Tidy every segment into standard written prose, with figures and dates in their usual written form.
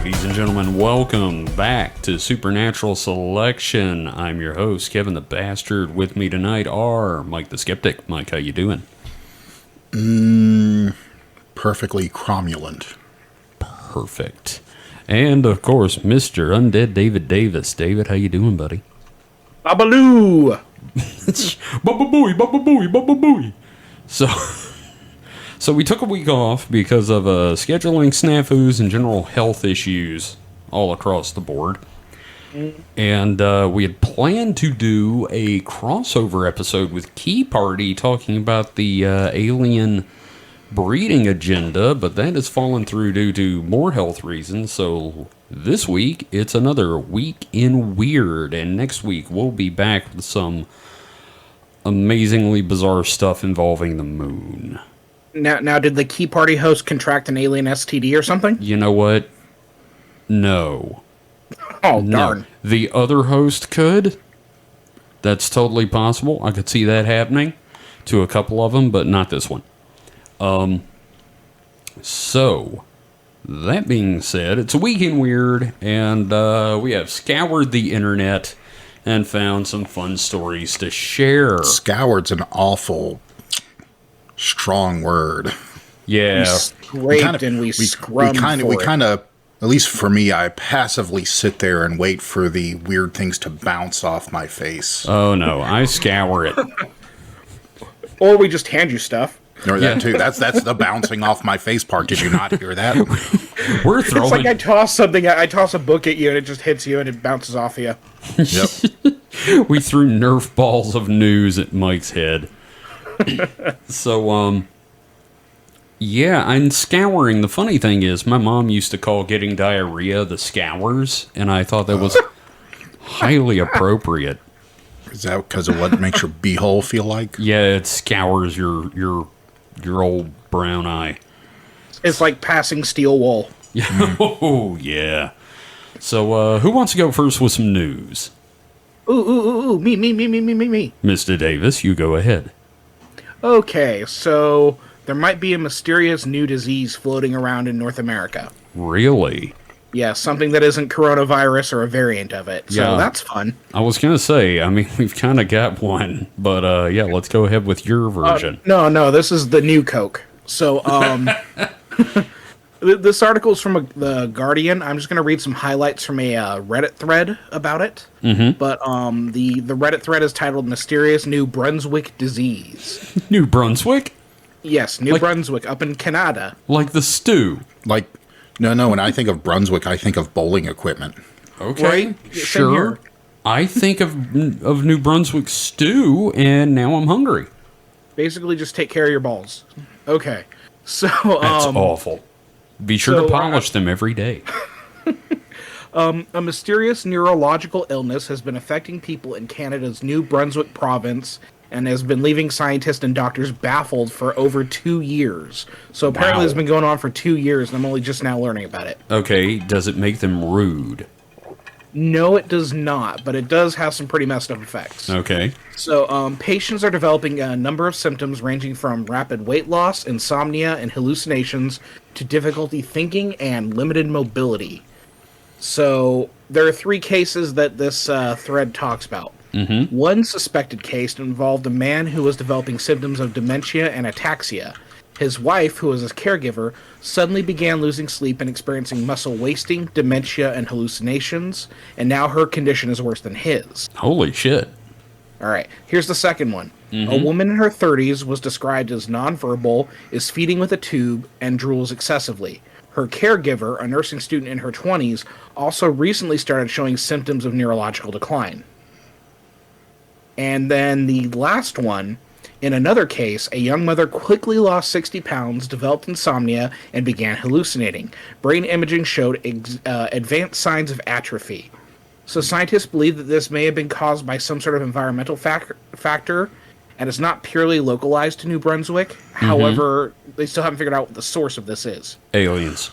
Ladies and gentlemen, welcome back to Supernatural Selection. I'm your host, Kevin the Bastard. With me tonight are Mike the Skeptic. Mike, how you doing? Perfectly cromulent. Perfect. And, of course, Mr. Undead David Davis. David, how you doing, buddy? Babaloo! Baba-booey, baba-booey, baba-booey. So we took a week off because of scheduling snafus and general health issues all across the board. And we had planned to do a crossover episode with Key Party talking about the alien breeding agenda, but that has fallen through due to more health reasons. So this week, it's another week in weird. And next week, we'll be back with some amazingly bizarre stuff involving the moon. Now, did the Key Party host contract an alien STD or something? You know what? No. Oh, darn. No. The other host could. That's totally possible. I could see that happening to a couple of them, but not this one. So, that being said, it's a week in weird, and we have scoured the internet and found some fun stories to share. Scoured's an awful strong word. Yeah. We scraped and we scrubbed we kind of, at least for me, I passively sit there and wait for the weird things to bounce off my face. Oh, no. I scour it. Or we just hand you stuff. Or that too. That's the bouncing off my face part. Did you not hear that? We're throwing... It's like I toss a book at you and it just hits you and it bounces off of you. Yep. We threw Nerf balls of news at Mike's head. So, yeah, I'm scouring. The funny thing is, my mom used to call getting diarrhea the scours, and I thought that was highly appropriate. Is that because of what makes your beehole feel like? Yeah, it scours your old brown eye. It's like passing steel wool. Oh, yeah. So, who wants to go first with some news? Ooh, me. Mr. Davis, you go ahead. Okay, so there might be a mysterious new disease floating around in North America. Really? Yeah, something that isn't coronavirus or a variant of it. So Yeah. that's fun. I was going to say, I mean, we've kind of got one, but yeah, let's go ahead with your version. No, this is the new Coke. So, this article's from the Guardian. I'm just going to read some highlights from a Reddit thread about it. Mm-hmm. But the Reddit thread is titled "Mysterious New Brunswick Disease." New Brunswick? Yes, New Brunswick, up in Canada. Like the stew. Like, no, when I think of Brunswick, I think of bowling equipment. Okay, Right? Same sure. here. I think of New Brunswick stew, and now I'm hungry. Basically, just take care of your balls. Okay, so That's awful. Be sure so, to polish them every day. a mysterious neurological illness has been affecting people in Canada's New Brunswick province and has been leaving scientists and doctors baffled for over 2 years. So apparently Wow. it's been going on for 2 years, and I'm only just now learning about it. Okay, does it make them rude? No, it does not, but it does have some pretty messed up effects. Okay. So patients are developing a number of symptoms ranging from rapid weight loss, insomnia, and hallucinations to difficulty thinking and limited mobility. So there are 3 cases that this thread talks about. Mm-hmm. One suspected case involved a man who was developing symptoms of dementia and ataxia. His wife, who was his caregiver, suddenly began losing sleep and experiencing muscle wasting, dementia, and hallucinations, and now her condition is worse than his. Holy shit. All right, here's the second one. A woman in her 30s was described as nonverbal, is feeding with a tube, and drools excessively. Her caregiver, a nursing student in her 20s, also recently started showing symptoms of neurological decline. And then the last one, in another case, a young mother quickly lost 60 pounds, developed insomnia, and began hallucinating. Brain imaging showed advanced signs of atrophy. So scientists believe that this may have been caused by some sort of environmental factor, and it's not purely localized to New Brunswick. However, they still haven't figured out what the source of this is. Aliens.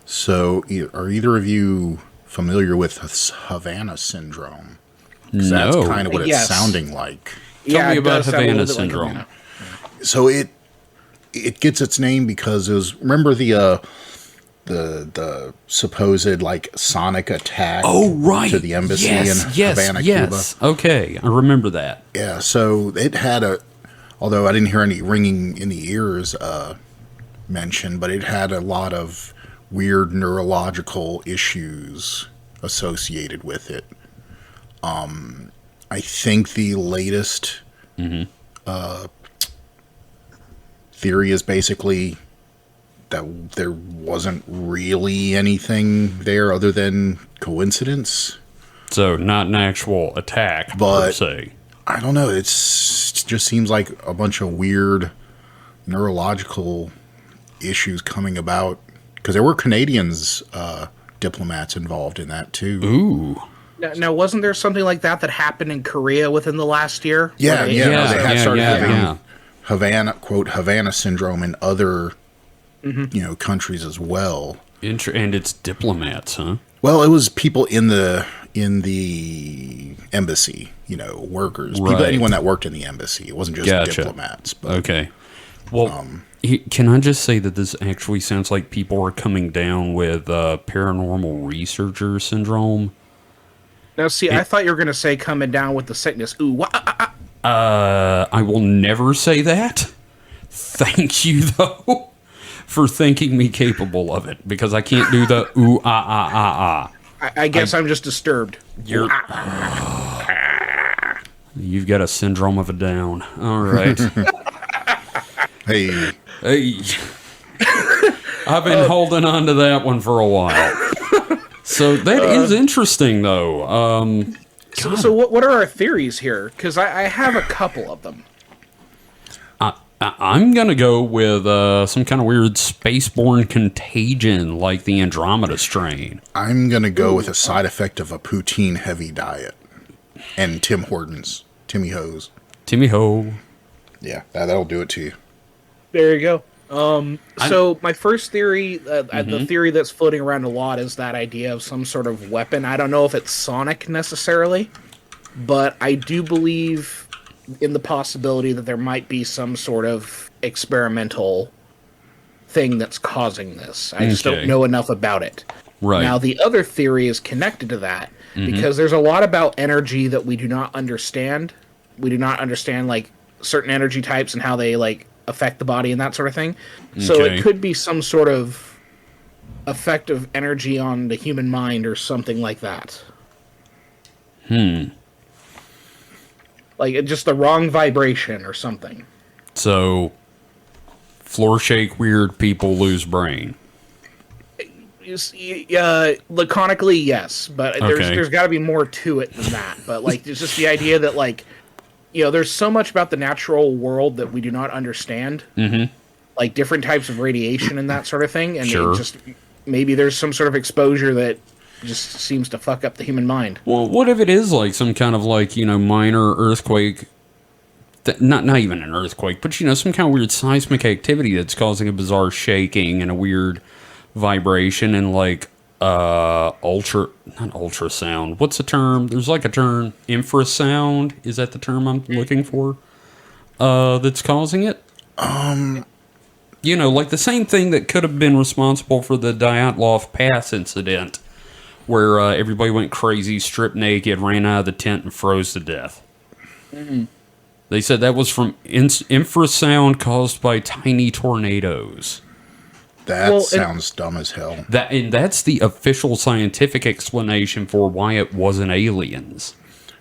So, are either of you familiar with Havana Syndrome? 'Cause No. that's kind of what it's Yes. sounding like. Tell me it about does sound a Havana little bit like Syndrome. Havana. So it gets its name because it was, remember the the supposed like sonic attack. Oh, right. To the embassy in Havana, Cuba. Okay, I remember that. Yeah, so it had although I didn't hear any ringing in the ears mention, but it had a lot of weird neurological issues associated with it. I think the latest theory is basically that there wasn't really anything there other than coincidence. So not an actual attack, per But se. I don't know. It just seems like a bunch of weird neurological issues coming about because there were Canadians diplomats involved in that too. Ooh. Now, wasn't there something like that happened in Korea within the last year? Yeah, They had started having yeah. Havana Syndrome in other countries as well. And it's diplomats, huh? Well, it was people in the embassy, workers, people, Right. anyone that worked in the embassy. It wasn't just diplomats. But, Okay. Well, can I just say that this actually sounds like people are coming down with paranormal researcher syndrome? Now, see, I thought you were going to say coming down with the sickness. Ooh, I will never say that. Thank you, though, for thinking me capable of it, because I can't do the ooh, ah, ah, ah, ah. I guess I'm just disturbed. You've got a syndrome of a down. All right. hey, I've been holding on to that one for a while. So that is interesting, though. So what are our theories here? Because I have a couple of them. I'm going to go with some kind of weird spaceborne contagion like the Andromeda strain. I'm going to go with a side effect of a poutine-heavy diet and Timmy Ho's. Timmy Ho. Yeah, that'll do it to you. There you go. So my first theory, the theory that's floating around a lot is that idea of some sort of weapon. I don't know if it's sonic necessarily, but I do believe in the possibility that there might be some sort of experimental thing that's causing this. I just don't know enough about it. Right. Now, the other theory is connected to that because there's a lot about energy that we do not understand. We do not understand, like, certain energy types and how they, like, affect the body and that sort of thing. So it could be some sort of effect of energy on the human mind or something like that. Like just the wrong vibration or something. So, floor shake weird people lose brain. Laconically, yes, but there's got to be more to it than that. But like, it's just the idea that like, there's so much about the natural world that we do not understand. Like different types of radiation and that sort of thing, and it just maybe there's some sort of exposure that just seems to fuck up the human mind. Well, what if it is like some kind of like, minor earthquake, not even an earthquake, but some kind of weird seismic activity that's causing a bizarre shaking and a weird vibration and like not ultrasound. What's the term? There's like a term, infrasound. Is that the term I'm looking for? That's causing it? Like the same thing that could have been responsible for the Dyatlov Pass incident, where everybody went crazy, stripped naked, ran out of the tent, and froze to death. They said that was from infrasound caused by tiny tornadoes. That sounds dumb as hell. That's the official scientific explanation for why it wasn't aliens.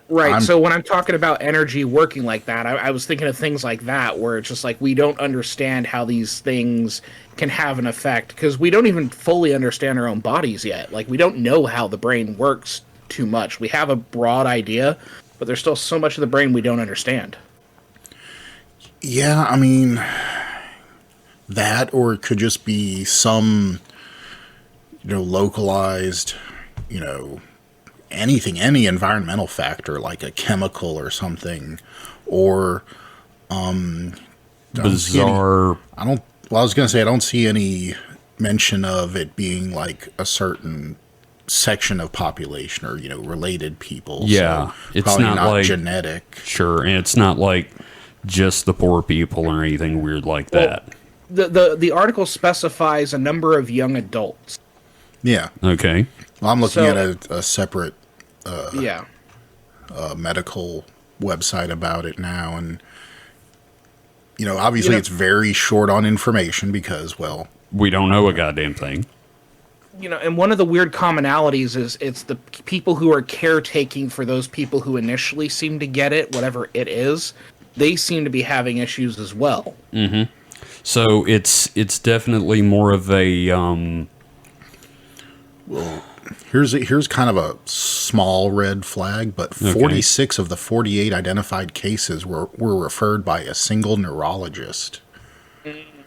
Right, so when I'm talking about energy working like that, I was thinking of things like that, where it's just like we don't understand how these things can have an effect, because we don't even fully understand our own bodies yet. Like, we don't know how the brain works too much. We have a broad idea, but there's still so much of the brain we don't understand. Yeah, I mean, that, or it could just be some, localized, anything, any environmental factor, like a chemical or something, or Bizarre. I was going to say, I don't see any mention of it being like a certain section of population or, related people. Yeah, so it's probably not like genetic. Sure, and it's not like just the poor people or anything weird like that. The article specifies a number of young adults. Yeah. Okay. Well, I'm looking So- at a separate Yeah. medical website about it now, and obviously You know- it's very short on information because, well, We don't know a goddamn thing. And one of the weird commonalities is it's the people who are caretaking for those people who initially seem to get it, whatever it is. They seem to be having issues as well. So it's definitely more of a here's kind of a small red flag, but 46 of the 48 identified cases were referred by a single neurologist.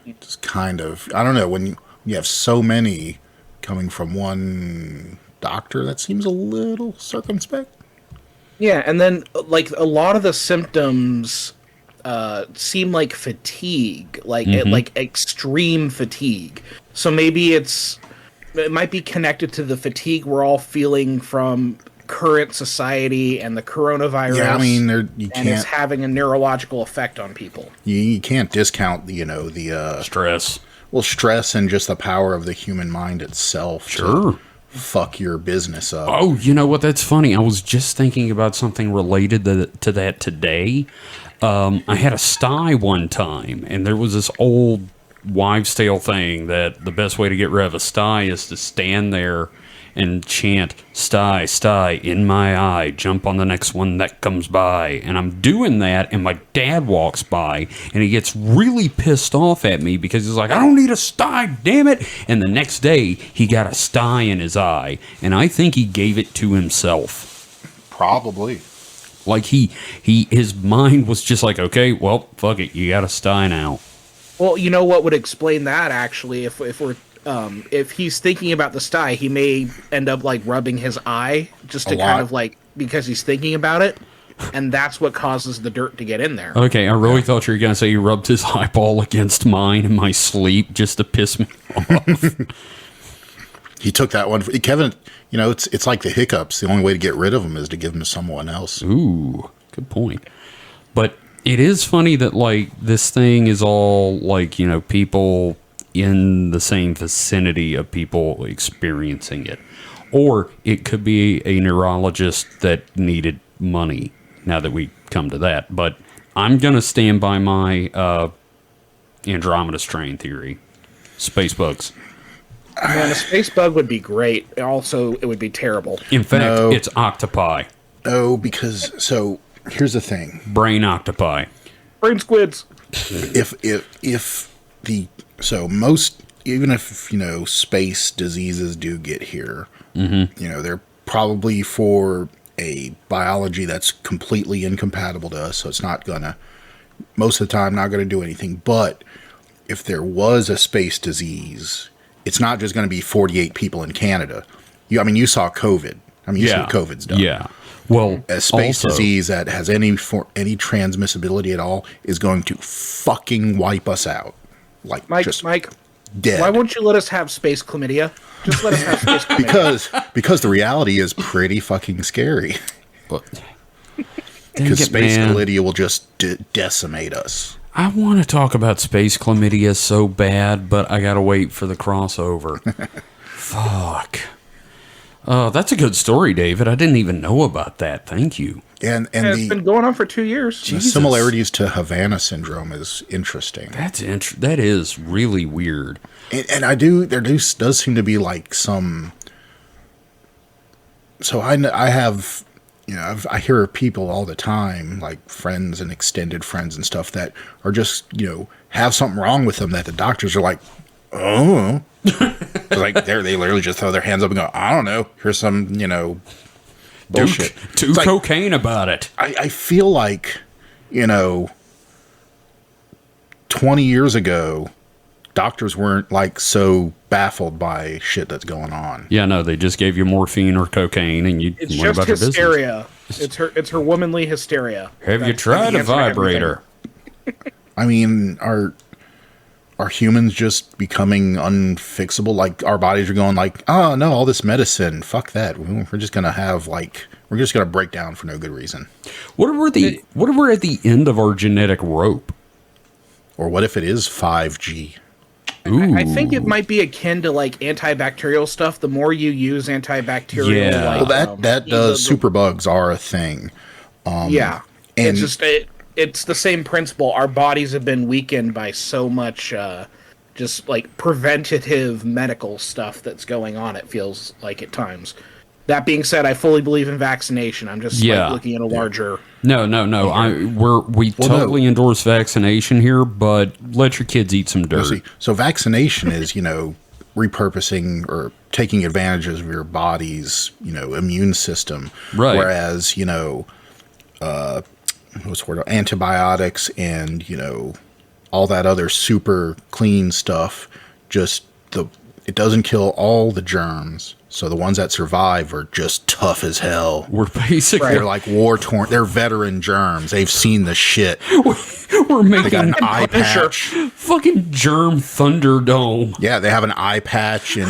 It's kind of, I don't know, when you have so many coming from one doctor, that seems a little circumspect. Yeah, and then like a lot of the symptoms seem like fatigue, like like extreme fatigue. So maybe it might be connected to the fatigue we're all feeling from current society and the coronavirus. Yeah, I mean, and it's having a neurological effect on people. you can't discount the stress. stress and just the power of the human mind itself. Sure. To fuck your business up. Oh, you know what? That's funny. I was just thinking about something related to that today. I had a sty one time, and there was this old wives' tale thing that the best way to get rid of a sty is to stand there and chant, "Sty, sty, in my eye, jump on the next one that comes by." And I'm doing that, and my dad walks by, and he gets really pissed off at me because he's like, "I don't need a sty, damn it." And the next day, he got a sty in his eye, and I think he gave it to himself. Probably. Like his mind was just like, okay, well, fuck it, you got a sty now. Well, you know what would explain that actually? If he's thinking about the sty, he may end up like rubbing his eye just to kind of like because he's thinking about it, and that's what causes the dirt to get in there. Okay, I really thought you were gonna say he rubbed his eyeball against mine in my sleep just to piss me off. He took that one. Kevin, it's like the hiccups. The only way to get rid of them is to give them to someone else. Ooh, good point. But it is funny that like this thing is all like, people in the same vicinity of people experiencing it. Or it could be a neurologist that needed money, now that we come to that. But I'm going to stand by my Andromeda strain theory. Space bugs. Man, a space bug would be great. Also, it would be terrible. In fact, No. it's octopi. No, because, here's the thing. Brain octopi. Brain squids. Even if space diseases do get here, they're probably for a biology that's completely incompatible to us, so it's not gonna, most of the time, not gonna do anything. But if there was a space disease, it's not just gonna be 48 people in Canada. You saw COVID. You see what COVID's done. Yeah. Well, A space also, disease that has any transmissibility at all is going to fucking wipe us out. Like, Mike, dead. why won't you let us have space chlamydia? Just let us have space chlamydia. because the reality is pretty fucking scary. Dang Because it, space man. chlamydia will just decimate us. I want to talk about space chlamydia so bad, but I gotta wait for the crossover. Fuck. That's a good story, David. I didn't even know about that. Thank you. And It's the been going on for 2 years. the similarities to Havana Syndrome is interesting. That is really weird. And there does seem to be like some. So I have, I hear people all the time, like friends and extended friends and stuff that are just, have something wrong with them that the doctors are like, oh, like they literally just throw their hands up and go, I don't know, here's some, bullshit. Do It's like, cocaine about it. I feel like, 20 years ago, doctors weren't like so baffled by shit that's going on. Yeah, no, they just gave you morphine or cocaine, and you It's went just about your business. hysteria. It's her womanly hysteria. Have you That's tried the a answer to everything. vibrator? Are humans just becoming unfixable? Like our bodies are going like, oh no, all this medicine, fuck that. We're just gonna we're just gonna break down for no good reason. What if we're at the end of our genetic rope? Or what if it is 5G? I think it might be akin to like antibacterial stuff. The more you use antibacterial, Yeah. like, Well, that does. Superbugs are a thing. Yeah, and- it's just it's the same principle. Our bodies have been weakened by so much, just like preventative medical stuff that's going on. It feels like at times. That being said, I fully believe in vaccination. I'm just like, looking at a larger. No. We totally endorse vaccination here, but let your kids eat some dirt. See, so vaccination is, repurposing or taking advantages of your body's, immune system. Right. Whereas, what's the word? Antibiotics and, all that other super clean stuff, it doesn't kill all the germs. So the ones that survive are just tough as hell. We're basically They're like war-torn. They're veteran germs. They've seen the shit. we're They making got an eye patch. fucking germ Thunderdome. Yeah, they have an eye patch and,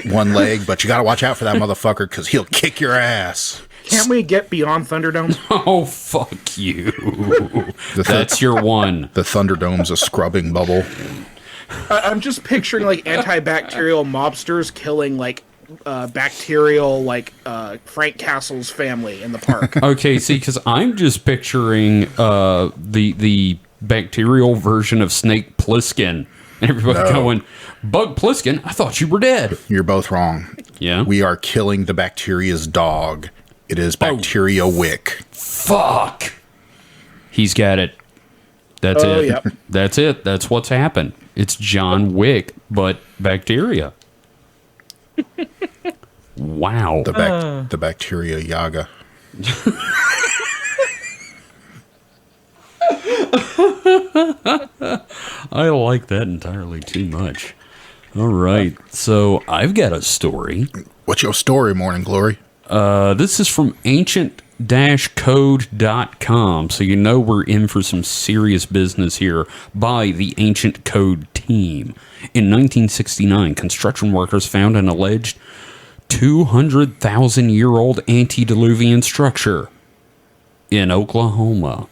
one leg. But you got to watch out for that motherfucker because he'll kick your ass. Can't we get beyond Thunderdome? Oh, fuck you. That's your one. The Thunderdome's a scrubbing bubble. I'm just picturing like antibacterial mobsters killing like bacterial like Frank Castle's family in the park. Okay, see, because I'm just picturing the bacterial version of Snake Plissken. And everybody going, Bug Plissken, I thought you were dead. You're both wrong. Yeah? We are killing the bacteria's dog. It is bacteria wick. Fuck! He's got it. That's it. Yep. That's it. That's what's happened. It's John Wick, but bacteria. Wow. The bacteria yaga. I like that entirely too much. All right. So I've got a story. What's your story, Morning Glory? This is from ancient-code.com, so you know we're in for some serious business here by the Ancient Code team. In 1969, construction workers found an alleged 200,000-year-old antediluvian structure in Oklahoma.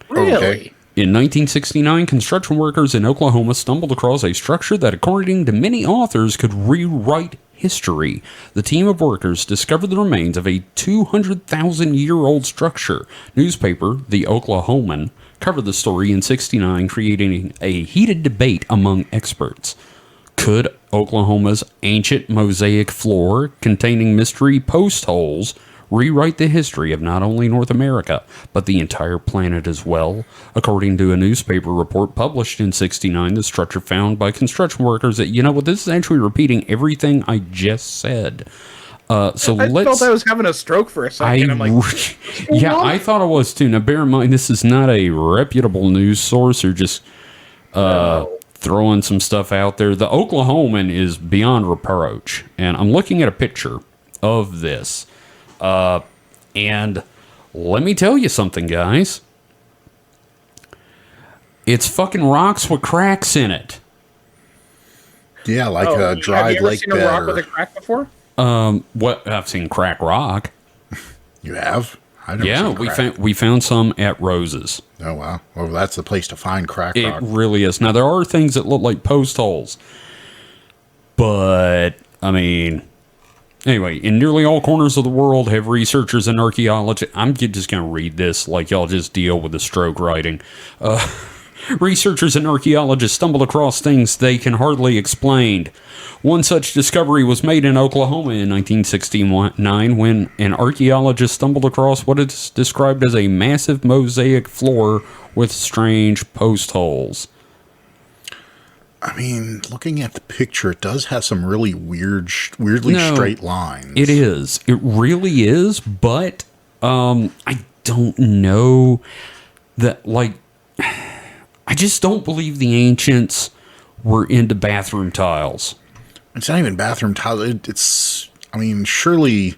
Really? Okay. In 1969, construction workers in Oklahoma stumbled across a structure that, according to many authors, could rewrite history. The team of workers discovered the remains of a 200,000-year-old structure. Newspaper, The Oklahoman, covered the story in '69, creating a heated debate among experts. Could Oklahoma's ancient mosaic floor, containing mystery post holes, rewrite the history of not only North America, but the entire planet as well? According to a newspaper report published in '69, the structure found by construction workers that, this is actually repeating everything I just said. I felt I was having a stroke for a second. I'm like, yeah, I thought I was too. Now, bear in mind, this is not a reputable news source or just throwing some stuff out there. The Oklahoman is beyond reproach, and I'm looking at a picture of this. And let me tell you something, guys. It's fucking rocks with cracks in it. Yeah, like a dried lake bed. Have you ever seen a rock with a crack before? What? I've seen crack rock. You have? Yeah, we found some at Rose's. Oh, wow. Well, that's the place to find crack rock. It really is. Now, there are things that look like post holes. But, I mean... Anyway, in nearly all corners of the world have researchers and archaeologists... I'm just going to read this like y'all just deal with the stroke writing. Researchers and archaeologists stumbled across things they can hardly explain. One such discovery was made in Oklahoma in 1969 when an archaeologist stumbled across what is described as a massive mosaic floor with strange post holes. I mean, looking at the picture, it does have some really weirdly straight lines. It is. It really is, but I don't know that, I just don't believe the ancients were into bathroom tiles. It's not even bathroom tiles. It's, surely,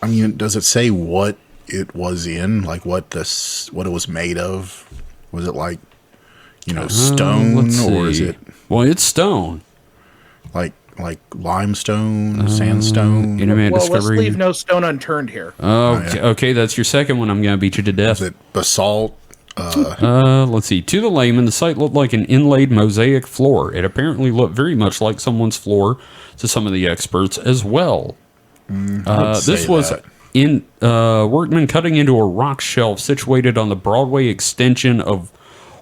does it say what it was in? Like what it was made of? Was it like, stone, or is it? Well, it's stone. Like limestone, sandstone. Let's leave no stone unturned here. Okay, that's your second one. I'm going to beat you to death. Is it basalt? Let's see. To the layman, the site looked like an inlaid mosaic floor. It apparently looked very much like someone's floor to some of the experts as well. This was workmen cutting into a rock shelf situated on the Broadway extension of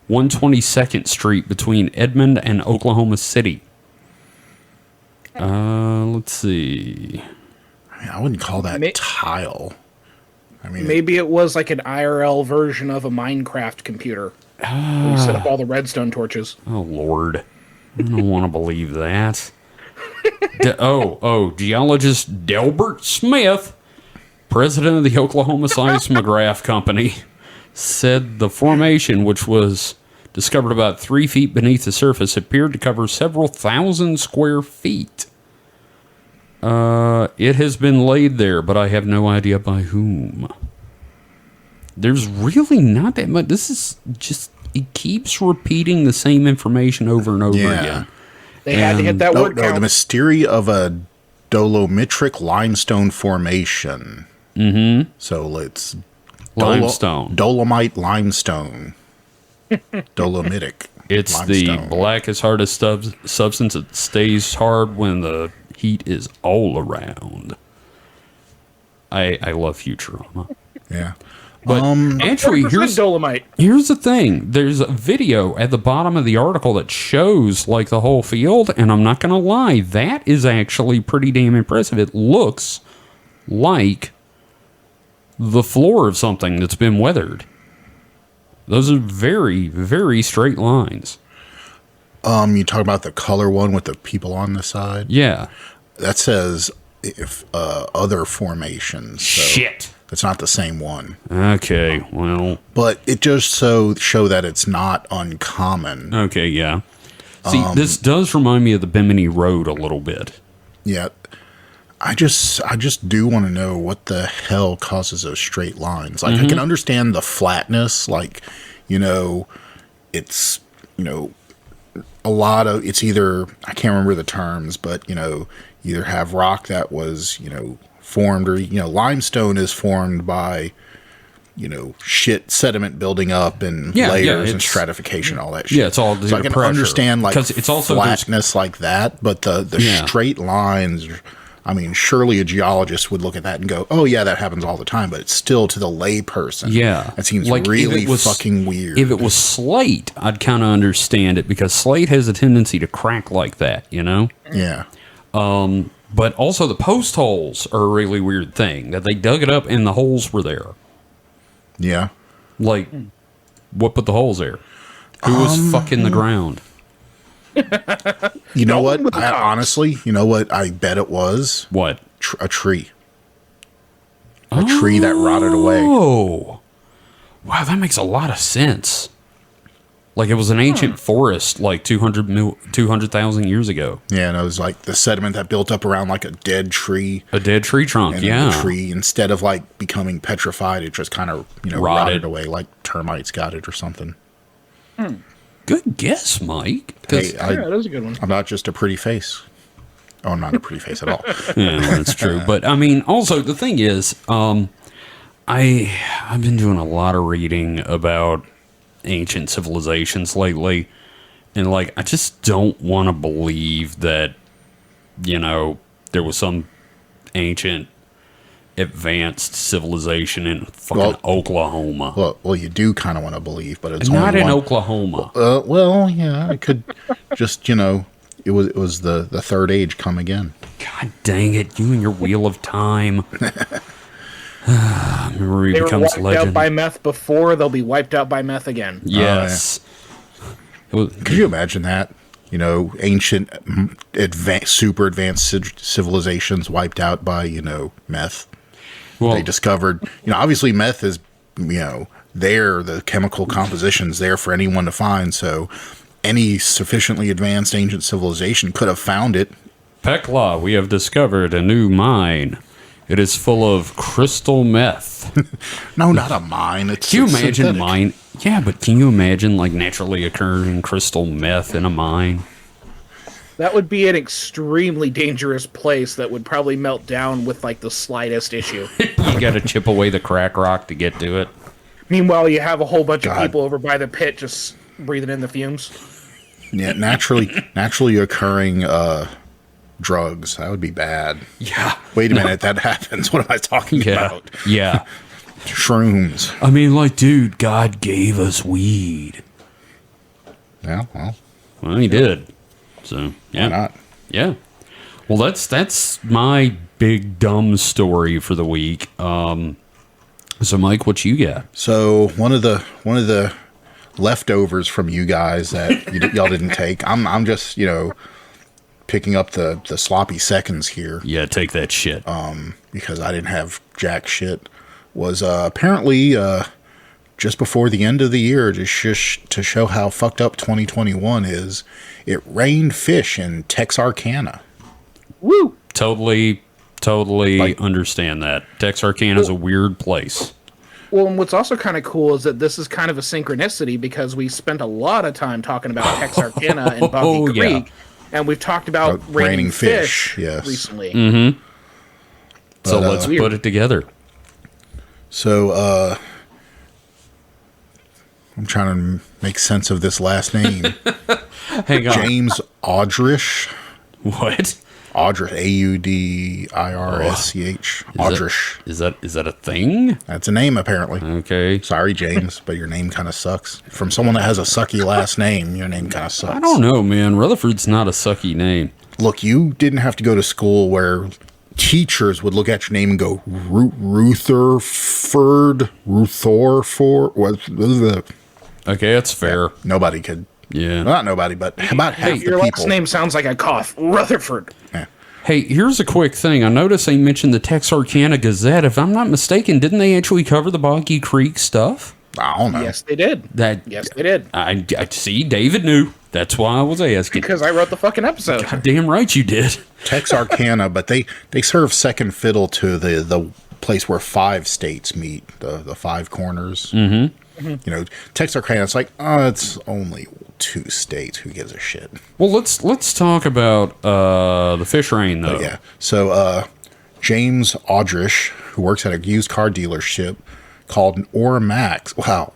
122nd Street between Edmond and Oklahoma City. Let's see. I wouldn't call that tile. I mean, maybe it was like an IRL version of a Minecraft computer. Where you set up all the redstone torches. Oh, Lord. I don't want to believe that. Geologist Delbert Smith, president of the Oklahoma Seismograph Company, said the formation, which was discovered about 3 feet beneath the surface, appeared to cover several thousand square feet. It has been laid there, but I have no idea by whom. There's really not that much. This is just, it keeps repeating the same information over and over again. They had to hit that word count. The mystery of a dolomitic limestone formation. Mm-hmm. So it's limestone. Dolomite limestone. Dolomitic. It's limestone. The blackest, hardest substance that stays hard when the heat is all around. I love Futurama. Yeah. But actually, here's the thing. There's a video at the bottom of the article that shows like the whole field, and I'm not going to lie, that is actually pretty damn impressive. It looks like the floor of something that's been weathered. Those are very, very straight lines. You talk about the color one with the people on the side? Yeah. That says if other formations. So shit. It's not the same one. Okay, well. But it just show that it's not uncommon. Okay, yeah. See, this does remind me of the Bimini Road a little bit. Yeah. I just do want to know what the hell causes those straight lines. Like, I can understand the flatness. Like, it's, a lot of, it's either, I can't remember the terms, but, either have rock that was, formed or, limestone is formed by, sediment building up and layers and stratification, all that shit. Yeah, it's all so I can pressure. understand, like, it's also flatness like that, but the straight lines, I mean, surely a geologist would look at that and go, oh, yeah, that happens all the time, but it's still to the lay person. Yeah. That seems like really fucking weird. If it was slate, I'd kind of understand it because slate has a tendency to crack like that, Yeah. But also the post holes are a really weird thing, that they dug it up and the holes were there. Yeah. Like, what put the holes there? Who was fucking the ground? You know what? Honestly, you know what I bet it was? What? A tree. A tree that rotted away. Oh. Wow, that makes a lot of sense. Like it was an ancient forest like 200,000 years ago. Yeah, and it was like the sediment that built up around like a dead tree. A dead tree trunk, and yeah. The tree, instead of like becoming petrified, it just kind of, rotted away like termites got it or something. Good guess, Mike. Hey, that is a good one. I'm not just a pretty face. Oh, I'm not a pretty face at all. Yeah, that's true. But I mean, also the thing is, I've been doing a lot of reading about ancient civilizations lately, and like I just don't want to believe that there was some ancient advanced civilization in fucking Oklahoma. Well, you do kind of want to believe, but it's not only in one. Oklahoma. Well, yeah, I could just it was the third age come again. God dang it, you and your wheel of time. Memory they becomes were wiped legend. out by meth before, they'll be wiped out by meth again. Yes. Could you imagine that? Ancient, super advanced civilizations wiped out by, meth. Well, they discovered, obviously meth is, there, the chemical composition's there for anyone to find. So any sufficiently advanced ancient civilization could have found it. Pekla, we have discovered a new mine. It is full of crystal meth. No, not a mine. Can you imagine synthetic. Mine? Yeah, but can you imagine like naturally occurring crystal meth in a mine? That would be an extremely dangerous place that would probably melt down with like the slightest issue. You got to chip away the crack rock to get to it. Meanwhile, you have a whole bunch of God. people over by the pit just breathing in the fumes. Yeah, naturally occurring drugs. That would be bad. Yeah. Wait a minute, that happens. What am I talking Yeah. about? Yeah. Shrooms. I mean, like, dude, God gave us weed. Yeah, well, Well, he did. So, yeah. why not? Yeah. Well, that's my big dumb story for the week. So, Mike, what you got? So one of the leftovers from you guys that y'all didn't take. I'm just picking up the sloppy seconds here Yeah, take that shit. because I didn't have jack shit. Was apparently just before the end of the year, just to show how fucked up 2021 is. It rained fish in Texarkana. Woo! Totally understand that. Texarkana is a weird place. Well, and what's also kind of cool is that this is kind of a synchronicity because we spent a lot of time talking about Texarkana and Bumpy yeah. Creek, and we've talked about raining fish yes. recently. So But, let's put it together. So I'm trying to make sense of this last name. Hang on. James Audrish. What? Audrish, Audirsch. Audrish. Is that a thing? That's a name, apparently. Okay. Sorry, James, but your name kind of sucks. From someone that has a sucky last name, your name kind of sucks. I don't know, man. Rutherford's not a sucky name. Look, you didn't have to go to school where teachers would look at your name and go, Rutherford. Okay, that's fair. Nobody could. Yeah. Not nobody, but about half Your the last people. name sounds like a cough. Rutherford. Yeah. Hey, here's a quick thing. I noticed they mentioned the Texarkana Gazette. If I'm not mistaken, didn't they actually cover the Boggy Creek stuff? I don't know. Yes, they did. Yes, they did. I see. David knew. That's why I was asking. Because I wrote the fucking episode. God damn right you did. Texarkana, but they serve second fiddle to the place where 5 states meet, the 5 corners. Mm-hmm. Texarkana, it's like, it's only 2 states. Who gives a shit? Well, let's talk about the fish rain though. But yeah. So James Audrish, who works at a used car dealership called Ormax. Wow.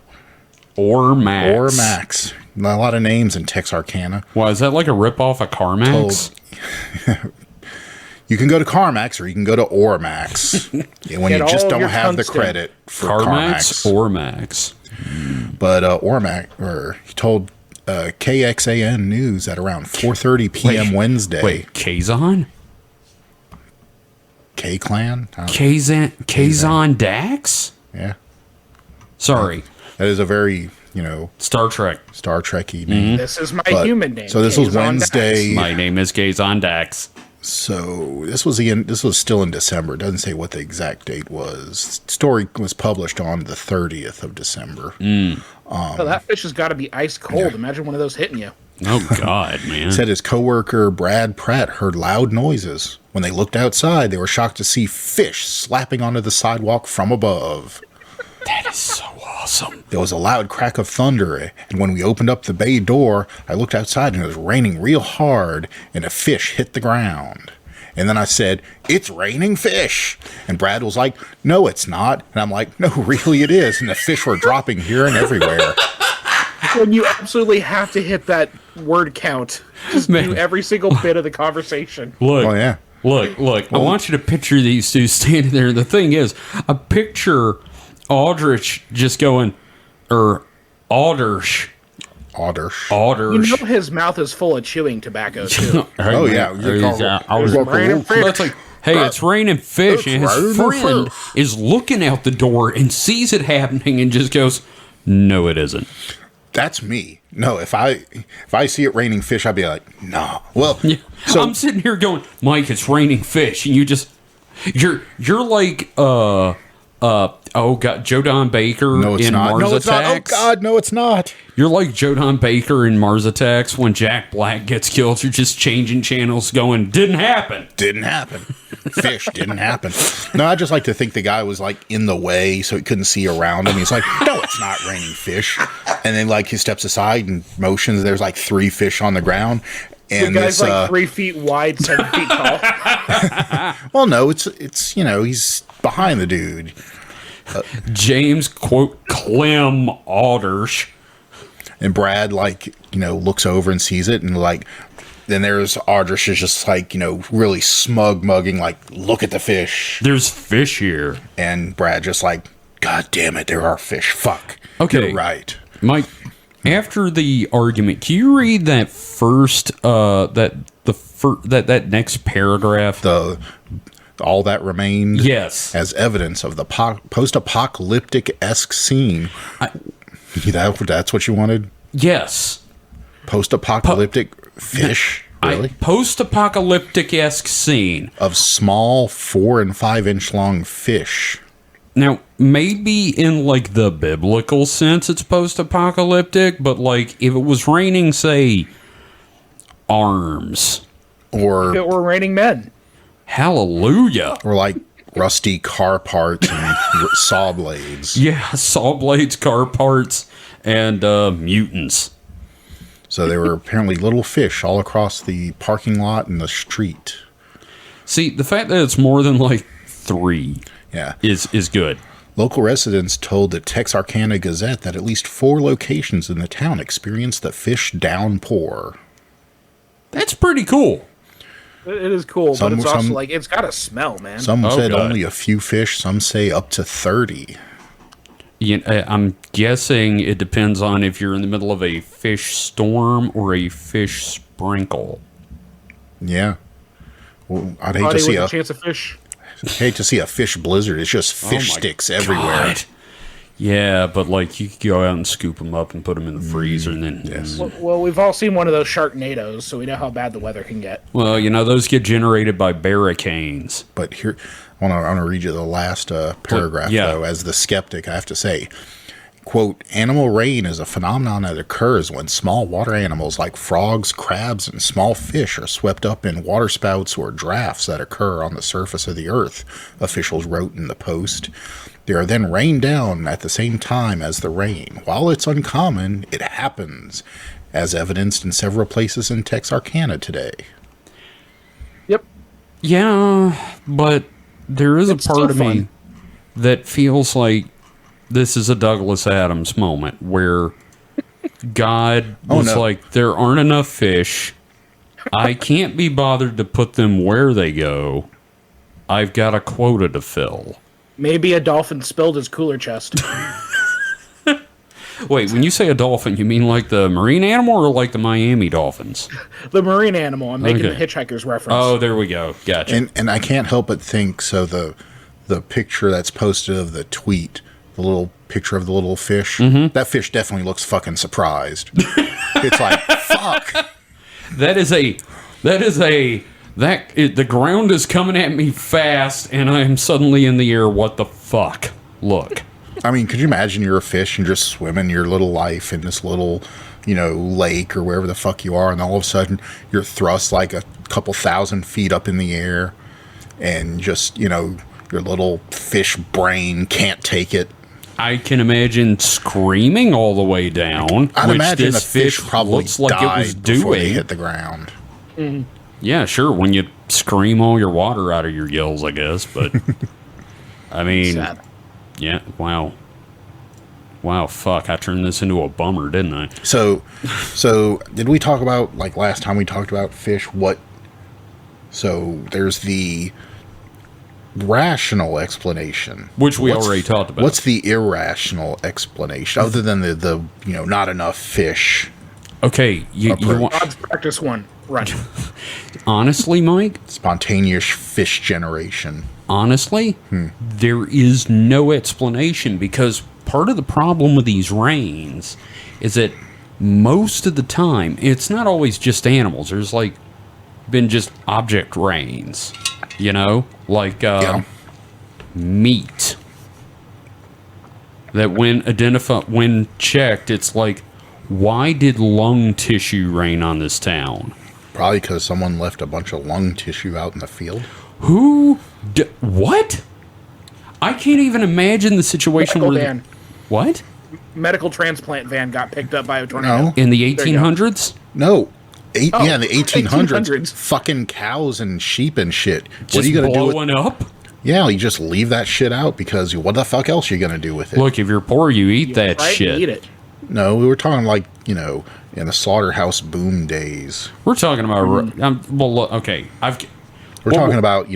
Ormax. A lot of names in Texarkana. Why, is that like a ripoff of CarMax? You can go to CarMax or you can go to Ormax when Get you just all don't your have the tungsten. credit for CarMax CarMax. or Max? But he told KXAN News at around 4:30 p.m. Wednesday. Wait, Kazan? K-Clan? Kazan Dax? Yeah. Sorry. That is a very, Star Trek. Star Trek-y name. This is my But- human name. So this was Kazan Wednesday. My name is Kazan Dax. So this was still in December. It doesn't say what the exact date was. Story was published on the 30th of December. So that fish has got to be ice cold. Imagine one of those hitting you. Oh, God, man. Said his coworker Brad Pratt heard loud noises. When they looked outside, they were shocked to see fish slapping onto the sidewalk from above. That is so awesome. There was a loud crack of thunder, and when we opened up the bay door, I looked outside and it was raining real hard, and a fish hit the ground. And then I said, "It's raining fish." And Brad was like, "No, it's not." And I'm like, "No, really it is." And the fish were dropping here and everywhere. When you absolutely have to hit that word count, just Man. do every single bit of the conversation. Look. Oh, yeah. Look. I want you to picture these two standing there. The thing is, I picture Aldrich just going, Aldrich. Otters. You know his mouth is full of chewing tobacco, too. Oh, yeah. Raining fish. That's like, hey, it's raining fish, and his raining friend fish. is looking out the door and sees it happening and just goes, "No, it isn't." That's me. No, if I see it raining fish, I'd be like, "Nah." Well, Yeah. so I'm sitting here going, "Mike, it's raining fish," and you're like, oh God, Joe Don Baker no, it's in not. Mars No, it's not. Oh Attacks. God, no, it's not. You're like Joe Don Baker in Mars Attacks when Jack Black gets killed. You're just changing channels, going, "Didn't happen." Didn't happen. Fish didn't happen. No, I just like to think the guy was like in the way so he couldn't see around him. He's like, "No, it's not raining fish." And then like he steps aside and motions. There's like 3 fish on the ground. The And guy's this, like 3 feet wide, 7 feet tall. well, no, it's he's behind the dude. James, quote, Clem Alders. And Brad, looks over and sees it, and then there's Aldrich is just really smug mugging, look at the fish. There's fish here. And Brad just God damn it, there are fish. Fuck. Okay. You're right. Mike, after the argument, can you read that first, that next paragraph? All that remained Yes. as evidence of the post-apocalyptic-esque scene. That's what you wanted? Yes. Post-apocalyptic fish? Really? Post-apocalyptic-esque scene. Of small 4 and 5 inch long fish. Now, maybe in the biblical sense it's post-apocalyptic, but if it was raining, say, arms. Or if it were raining men. Hallelujah. Or rusty car parts and saw blades. Yeah, saw blades, car parts, and mutants. So there were apparently little fish all across the parking lot and the street. See, the fact that it's more than 3 is good. Local residents told the Texarkana Gazette that at least 4 locations in the town experienced the fish downpour. That's pretty cool. It is cool, but it's also it's got a smell, man. Some said only a few fish, some say up to 30. Yeah, I'm guessing it depends on if you're in the middle of a fish storm or a fish sprinkle. Yeah. Well, I'd hate to see a chance of fish. Hate to see a fish blizzard. It's just fish sticks everywhere. Yeah, but you could go out and scoop them up and put them in the freezer, and then. Yes. Well, we've all seen one of those Sharknadoes, so we know how bad the weather can get. Well, those get generated by barricanes. But here, I want to read you the last paragraph, though. As the skeptic, I have to say, quote, animal rain is a phenomenon that occurs when small water animals like frogs, crabs, and small fish are swept up in waterspouts or drafts that occur on the surface of the earth, officials wrote in the Post. They are then rained down at the same time as the rain. While it's uncommon, it happens, as evidenced in several places in Texarkana today. Yep. Yeah, but there is a part of me that feels like this is a Douglas Adams moment where God was like, there aren't enough fish. I can't be bothered to put them where they go. I've got a quota to fill. Maybe a dolphin spilled his cooler chest. Wait, when you say a dolphin, you mean the marine animal or the Miami Dolphins? The marine animal. I'm making the Hitchhiker's reference. Oh, there we go. Gotcha. And I can't help but think, so the picture that's posted of the tweet, the little picture of the little fish, that fish definitely looks fucking surprised. It's fuck. The ground is coming at me fast, and I'm suddenly in the air. What the fuck? Look. I mean, could you imagine you're a fish and just swimming your little life in this little, lake or wherever the fuck you are, and all of a sudden you're thrust a couple thousand feet up in the air, and just, your little fish brain can't take it. I can imagine screaming all the way down. I'd imagine the fish probably looks like it was before they hit the ground. Mm-hmm. Yeah, sure. When you scream all your water out of your gills, I guess. But I mean, sad. Yeah. Wow. Fuck! I turned this into a bummer, didn't I? So did we talk about last time we talked about fish? So there's the rational explanation, which we already talked about. What's the irrational explanation, other than the not enough fish? Okay, you want practice one. Run. Honestly, Mike, spontaneous fish generation. Honestly, there is no explanation, because part of the problem with these rains is that most of the time it's not always just animals. There's been just object rains, meat. That when checked, it's why did lung tissue rain on this town? Probably because someone left a bunch of lung tissue out in the field. What? I can't even imagine the situation where... What? Medical transplant van got picked up by a tornado. No. In the 1800s? No. In the 1800s. Fucking cows and sheep and shit. Just what are you gonna blowing do up? Yeah, you just leave that shit out because what the fuck else are you going to do with it? Look, if you're poor, you eat that Right? shit. Eat it. No, we were talking like, in the slaughterhouse boom days. We're talking about. Well, look, okay. We're Well, talking about,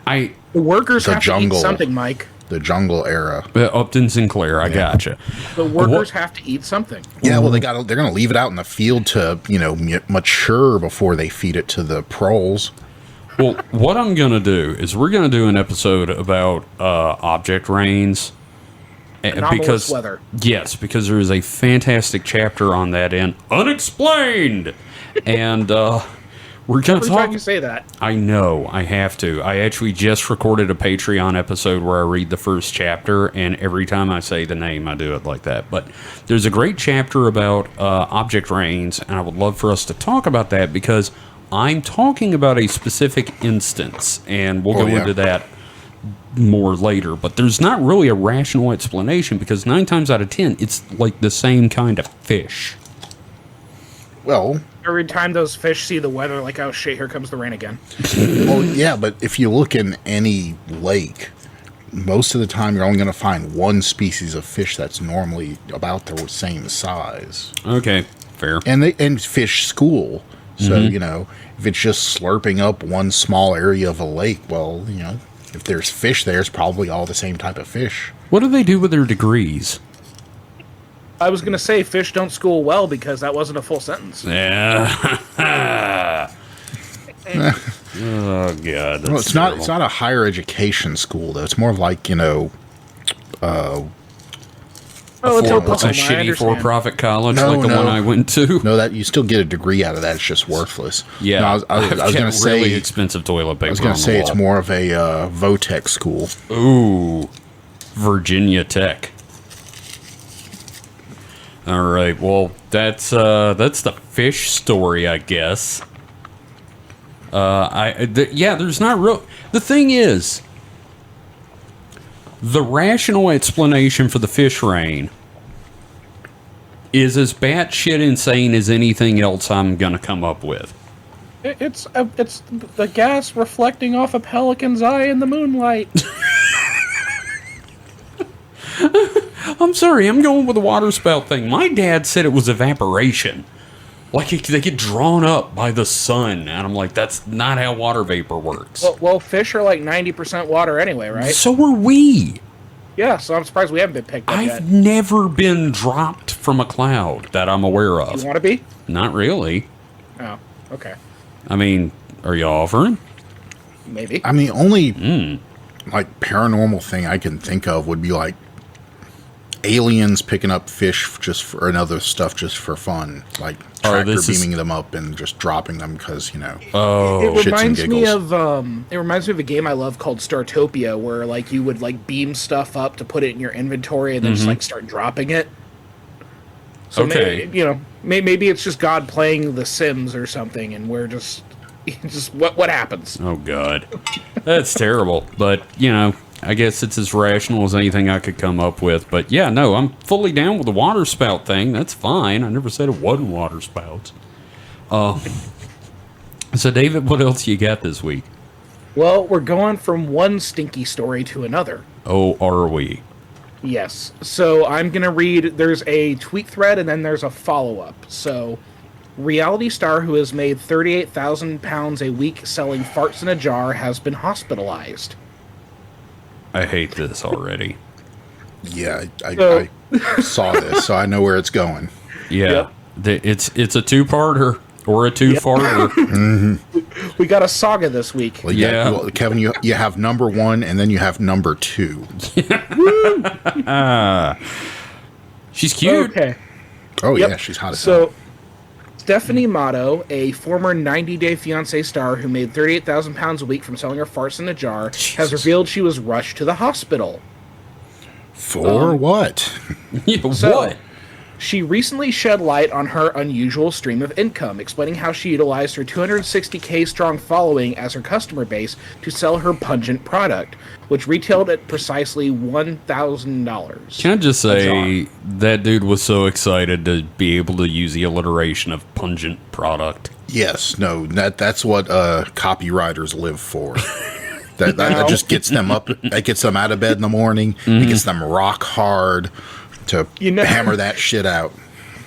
I The workers The have jungle. to eat something, Mike. the jungle era. Upton Sinclair. I gotcha. The workers have to eat something. Yeah, well, they're going to leave it out in the field to, mature before they feed it to the proles. Well, what I'm going to do is we're going to do an episode about object rains. Anomalous weather. Yes, because there is a fantastic chapter on that in Unexplained. And we're going to Every time talk. you say that, I know, I have to. I actually just recorded a Patreon episode where I read the first chapter, and every time I say the name, I do it like that. But there's a great chapter about object rains, and I would love for us to talk about that because I'm talking about a specific instance, and we'll go into that more later. But there's not really a rational explanation because 9 times out of 10, it's like the same kind of fish. Well, every time those fish see the weather, like, oh shit, here comes the rain again. yeah, but if you look in any lake, most of the time you're only going to find one species of fish that's normally about the same size. Okay, fair. And fish school. So, if it's just slurping up one small area of a lake, well, if there's fish there, it's probably all the same type of fish. What do they do with their degrees? I was going to say fish don't school well because that wasn't a full sentence. Yeah. Oh god. Well, it's not a higher education school though. It's more of like, it's a Oklahoma, I shitty understand. for-profit college No, like the one I went to. no, that you still get a degree out of that. It's just worthless. Yeah, No, I was going to say really expensive toilet paper. I was going to say it's more of a Votech school. Ooh, Virginia Tech. All right, well that's the fish story, I guess. There's not real. The thing is, the rational explanation for the fish rain is as batshit insane as anything else I'm gonna come up with. It's the gas reflecting off a pelican's eye in the moonlight. I'm sorry, I'm going with the water spout thing. My dad said it was evaporation. Like, they get drawn up by the sun. And I'm like, that's not how water vapor works. Well, fish are like 90% water anyway, right? So are we. Yeah, so I'm surprised we haven't been picked up yet. I've never been dropped from a cloud that I'm aware of. You want to be? Not really. Oh, okay. I mean, are you offering? Maybe. I mean, only like paranormal thing I can think of would be like aliens picking up fish just for and other stuff just for fun, like tractor beaming them up and just dropping them because It reminds me giggles. of it reminds me of a game I love called Startopia, where like you would like beam stuff up to put it in your inventory and then just like start dropping it. So Okay. maybe it's just God playing The Sims or something, and we're just what happens. Oh, God. That's terrible. But, I guess it's as rational as anything I could come up with. But, yeah, no, I'm fully down with the water spout thing. That's fine. I never said it wasn't water spouts. So, David, what else you got this week? Well, we're going from one stinky story to another. Oh, are we? Yes. So I'm going to read, there's a tweet thread and then there's a follow-up. So, reality star who has made 38,000 pounds a week selling farts in a jar has been hospitalized. I hate this already. Yeah, I saw this, so I know where it's going. Yeah. It's a two-parter or a two-farter. We got a saga this week. Well, Yeah. well, Kevin, you have number 1 and then you have number 2. She's cute. Okay. Oh Yep. yeah, she's hot as hell. So, Stephanie Motto, a former 90 Day Fiancé star who made 38,000 pounds a week from selling her farts in a jar, has revealed she was rushed to the hospital. For what? Yeah, So, what? She recently shed light on her unusual stream of income, explaining how she utilized her 260K strong following as her customer base to sell her pungent product, which retailed at precisely $1,000. Can I just say that dude was so excited to be able to use the alliteration of pungent product. Yes, no, that's what copywriters live for. That just gets them up. That gets them out of bed in the morning. It gets them rock hard to hammer that shit out.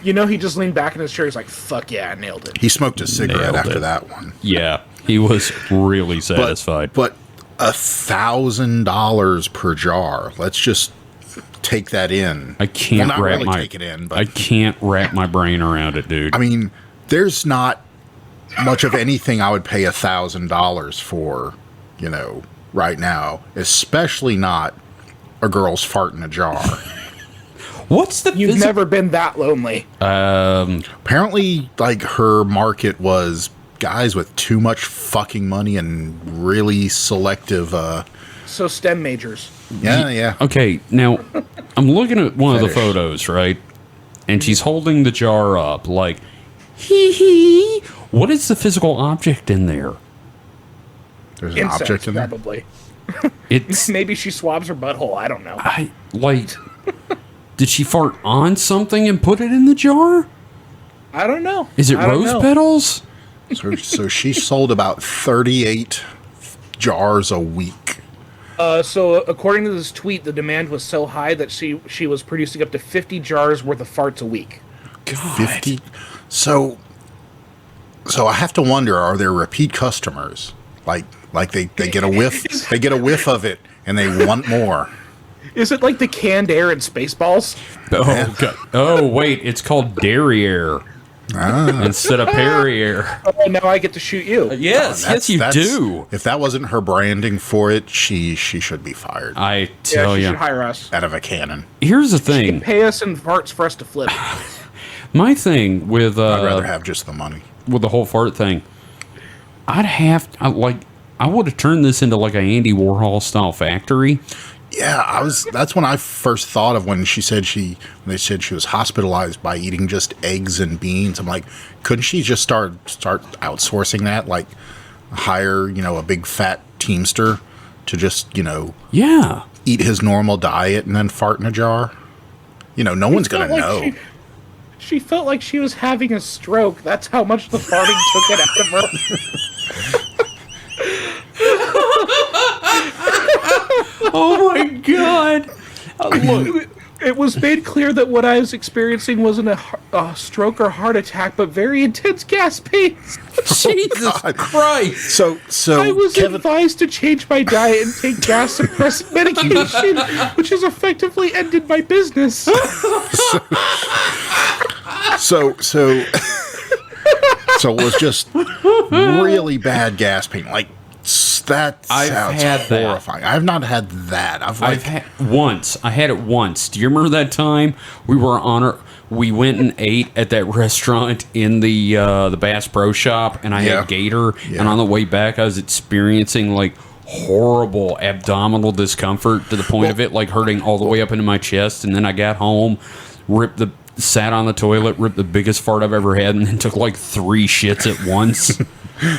He just leaned back in his chair. He's like, "Fuck yeah, I nailed it." He smoked a cigarette after that one. Yeah, he was really satisfied. But $1,000 per jar. Let's just take that in. I can't take it in. But I can't wrap my brain around it, dude. I mean, there's not much of anything I would pay $1,000 for, right now. Especially not a girl's fart in a jar. What's the? You've never been that lonely. Apparently, like, her market was guys with too much fucking money and really selective. So STEM majors. Yeah. Okay, now I'm looking at one of the Fetish. photos, right? And she's holding the jar up, like, hee hee. What is the physical object in there? There's an Insects, object in there. probably. It's Maybe she swabs her butthole. I don't know. Did she fart on something and put it in the jar? I don't know. Is it I don't rose know. petals? So she sold about 38 jars a week. So according to this tweet, the demand was so high that she was producing up to 50 jars worth of farts a week. God. 50. So I have to wonder, are there repeat customers? Like they get a whiff of it and they want more. Is it like the canned air in Spaceballs? Oh, God. Oh, wait, it's called Derriere instead of Perrier. Oh, now I get to shoot you. Yes, you do. If that wasn't her branding for it, she should be fired I tell She you. should hire us. out of a cannon. Here's the thing. Pay us in farts for us to flip. My thing with I'd rather have just the money. with the whole fart thing, I would have turned this into like a Andy Warhol style factory. Yeah, that's when I first thought of when they said she was hospitalized by eating just eggs and beans. I'm like, couldn't she just start outsourcing that? Like hire, a big fat teamster to just, Yeah. eat his normal diet and then fart in a jar? No one's going to know. She felt like she was having a stroke. That's how much the farting took it out of her. Oh my God. Look. It was made clear that what I was experiencing wasn't a stroke or heart attack, but very intense gas pains. Jesus God. Christ. So I was Kevin, advised to change my diet and take gas suppressant medication, which has effectively ended my business. so it was just really bad gas pain. Like, that I've sounds had that. horrifying. I have not had that. I had it once. Do you remember that time we went and ate at that restaurant in the Bass Pro Shop, and I had Gator, and on the way back I was experiencing like horrible abdominal discomfort to the point of it like hurting all the way up into my chest, and then I got home, sat on the toilet, ripped the biggest fart I've ever had, and then took like 3 shits at once.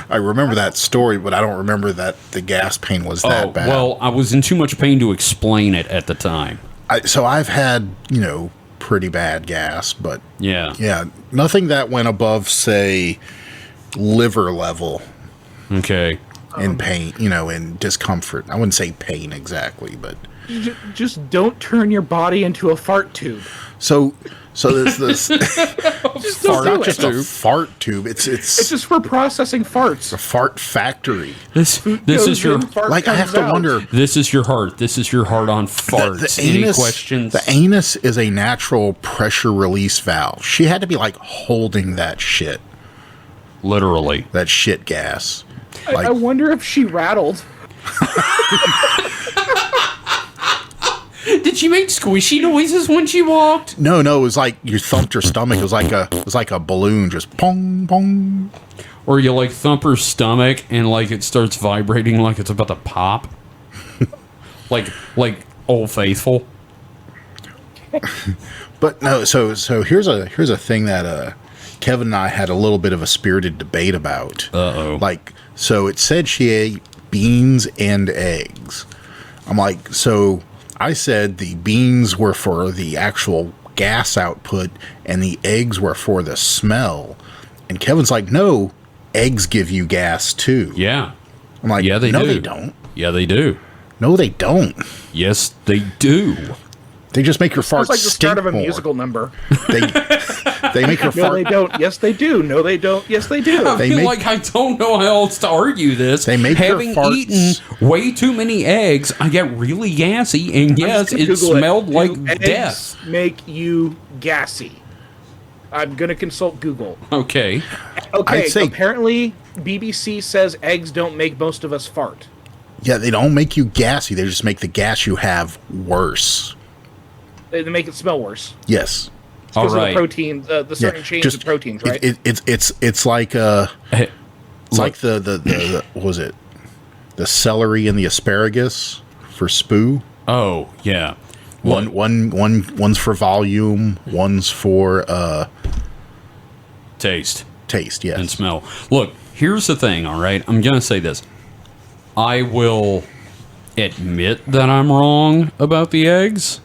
I remember that story, but I don't remember that the gas pain was that bad. Well, I was in too much pain to explain it at the time. So I've had, pretty bad gas, but Yeah. nothing that went above, say, liver level Okay. in pain, in discomfort. I wouldn't say pain exactly, but Just don't turn your body into a fart tube. so there's this. Just It's don't not do just it. a fart tube. It's It's just for processing farts. a fart factory. This Goes is your in, fart Like, I have comes to out. wonder. this is your heart. This is your heart on farts. Any questions? The anus is a natural pressure release valve. She had to be like holding that shit Literally. gas. I wonder if she rattled. Did she make squishy noises when she walked? No, it was like you thumped her stomach. It was like a balloon, just pong pong. Or you like thump her stomach and like it starts vibrating like it's about to pop? like Old Faithful. But no, so here's a thing that Kevin and I had a little bit of a spirited debate about. Uh-oh. Like, so it said she ate beans and eggs. I'm like, so I said the beans were for the actual gas output and the eggs were for the smell. And Kevin's like, no, eggs give you gas too. Yeah. I'm like, Yeah, they no, do. they don't. Yeah, they do. No, they don't. Yes, they do. They just make your farts Sounds like the stink start of a more. musical number. They make your No, fart. they don't. Yes, they do. No, they don't. Yes, they do. I They feel make- like I don't know how else to argue this. They make your Having farts- eaten way too many eggs, I get really gassy, and I'm yes, just gonna it Google smelled like Do eggs death. make you gassy? I'm gonna consult Google. Okay. Okay, I'd say- apparently BBC says eggs don't make most of us fart. Yeah, they don't make you gassy. They just make the gas you have worse. They make it smell worse. Yes. All Because of right. the protein, the certain change of proteins, right? It's like Hey, it's like the what was it? The celery and the asparagus for spoo. oh, yeah. One's for volume, one's for Taste taste. Yes. and smell. Look, here's the thing, all right? I'm going to say this. I will admit that I'm wrong about the eggs,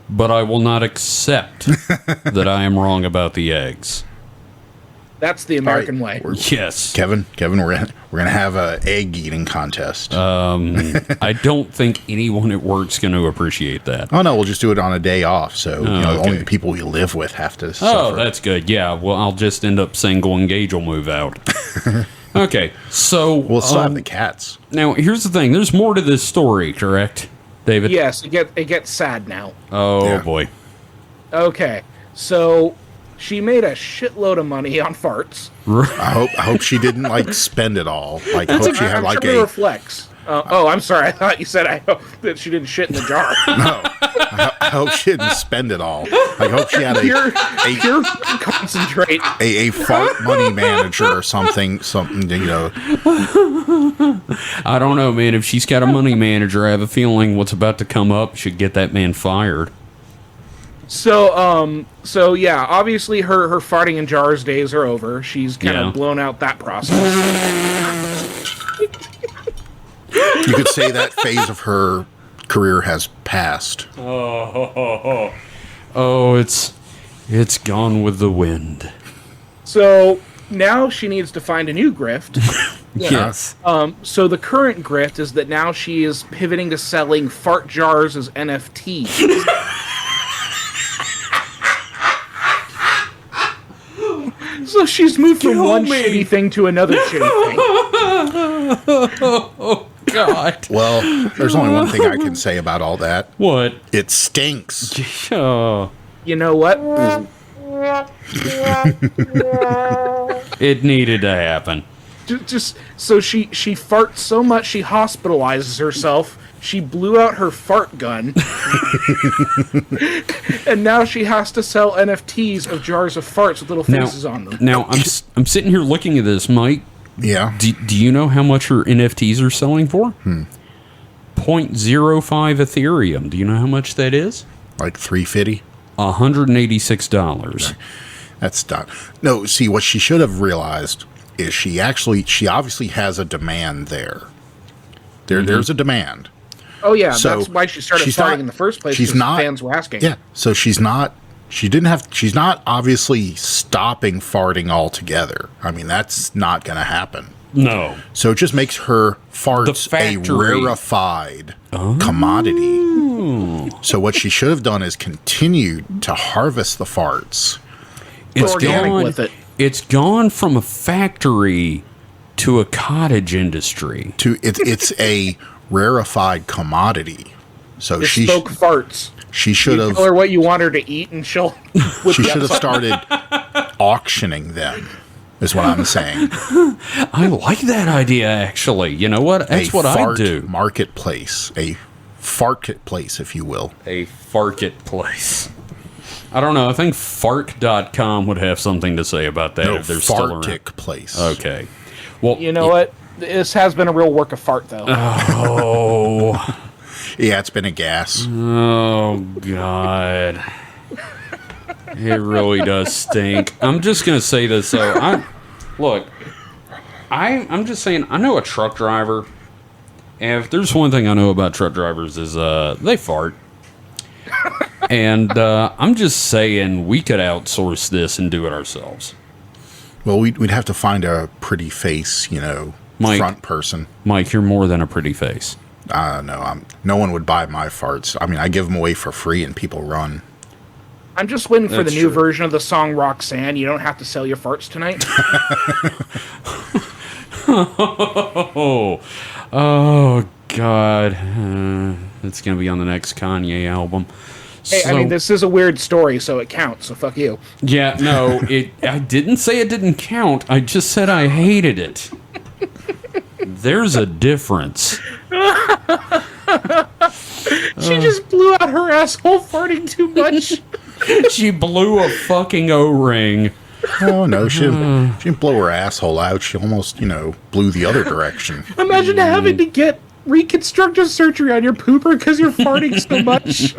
but I will not accept that I am wrong about the eggs. That's the American All right. way. Yes. Kevin, we're gonna have a egg eating contest. I don't think anyone at work's going to appreciate that. Oh no, we'll just do it on a day off. So okay. only the people we live with have to. Oh, suffer. that's good. Yeah, well, I'll just end up single and Gage will move out. Okay, so We'll still have the cats. now here's the thing. There's more to this story, correct, David? Yes, it gets sad now. Oh, Yeah. boy. Okay, so she made a shitload of money on farts. I hope she didn't like spend it all. Like I hope she had I'm like sure it a reflects. Oh, I'm sorry. I thought you said I hope that she didn't shit in the jar. no. I hope she didn't spend it all. I hope she had Pure concentrate. a fart money manager or something. I don't know, man. If she's got a money manager, I have a feeling what's about to come up should get that man fired. So yeah, obviously her farting in jars days are over. She's kind of Yeah. blown out that process. You could say that phase of her career has passed. Oh, it's gone with the wind. So now she needs to find a new grift. Yes. So the current grift is that now she is pivoting to selling fart jars as NFTs. So she's moved from Kill one me. shitty thing to another shitty thing. God. Well, there's only one thing I can say about all that. What? It stinks. Oh, You know what? it needed to happen. Just so she farts so much she hospitalizes herself. She blew out her fart gun, and now she has to sell NFTs of jars of farts with little faces on them. Now I'm sitting here looking at this, Mike. Yeah. Do you know how much her NFTs are selling for? 0.05 Ethereum. Do you know how much that is? Like 350. $186. That's not. No, see, what she should have realized is she obviously has a demand there. There's a demand. Oh yeah, So, that's why she started she's farting not- in the first place. she's 'Cause not- fans were asking. Yeah. So she's not obviously stopping farting altogether. I mean, that's not going to happen. No. So it just makes her farts a factory. rarefied commodity. So what she should have done is continued to harvest the farts. It's organic gone. with it. It's gone from a factory to a cottage industry. It's a rarefied commodity. So Just she spoke farts. she should You have tell her what you want her to eat, and she'll. whip she you should up have something. started auctioning them. Is what I'm saying. I like that idea, actually. You know what? That's A what I fart do. marketplace, a fartplace, if you will. A farketplace. I don't know. I think fart.com would have something to say about that No, if they're still around. fartic place. Okay. Well, You know what? This has been a real work of fart, though. Oh. Yeah, it's been a gas. Oh, God. It really does stink. I'm just going to say this, though. I'm just saying, I know a truck driver, and if there's one thing I know about truck drivers is they fart. And I'm just saying we could outsource this and do it ourselves. Well, we'd have to find a pretty face, front person. Mike, you're more than a pretty face. No, no one would buy my farts. I mean, I give them away for free and people run. I'm just waiting for That's the new true. version of the song Roxanne. You don't have to sell your farts tonight. Oh God. It's going to be on the next Kanye album. Hey, I mean, this is a weird story, so it counts, so fuck you. Yeah, no, I didn't say it didn't count. I just said I hated it. There's a difference. She just blew out her asshole farting too much. She blew a fucking O-ring. Oh, no, she didn't blow her asshole out. She almost, blew the other direction. Imagine having to get reconstructive surgery on your pooper because you're farting so much.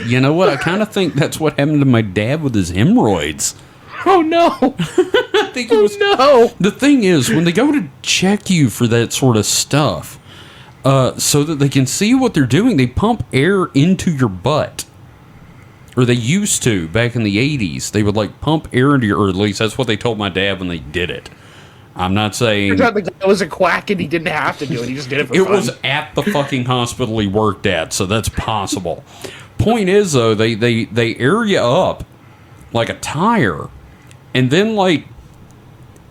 You know what? I kind of think that's what happened to my dad with his hemorrhoids. Oh, no. I think it was. No. The thing is, when they go to check you for that sort of stuff, so that they can see what they're doing, they pump air into your butt. Or they used to back in the 80s. They would pump air into your, or at least that's what they told my dad when they did it. I'm not saying Turns out the guy was a quack and he didn't have to do it. He just did it for it fun. was at the fucking hospital he worked at, so that's possible. Point is, though, they air you up like a tire, and then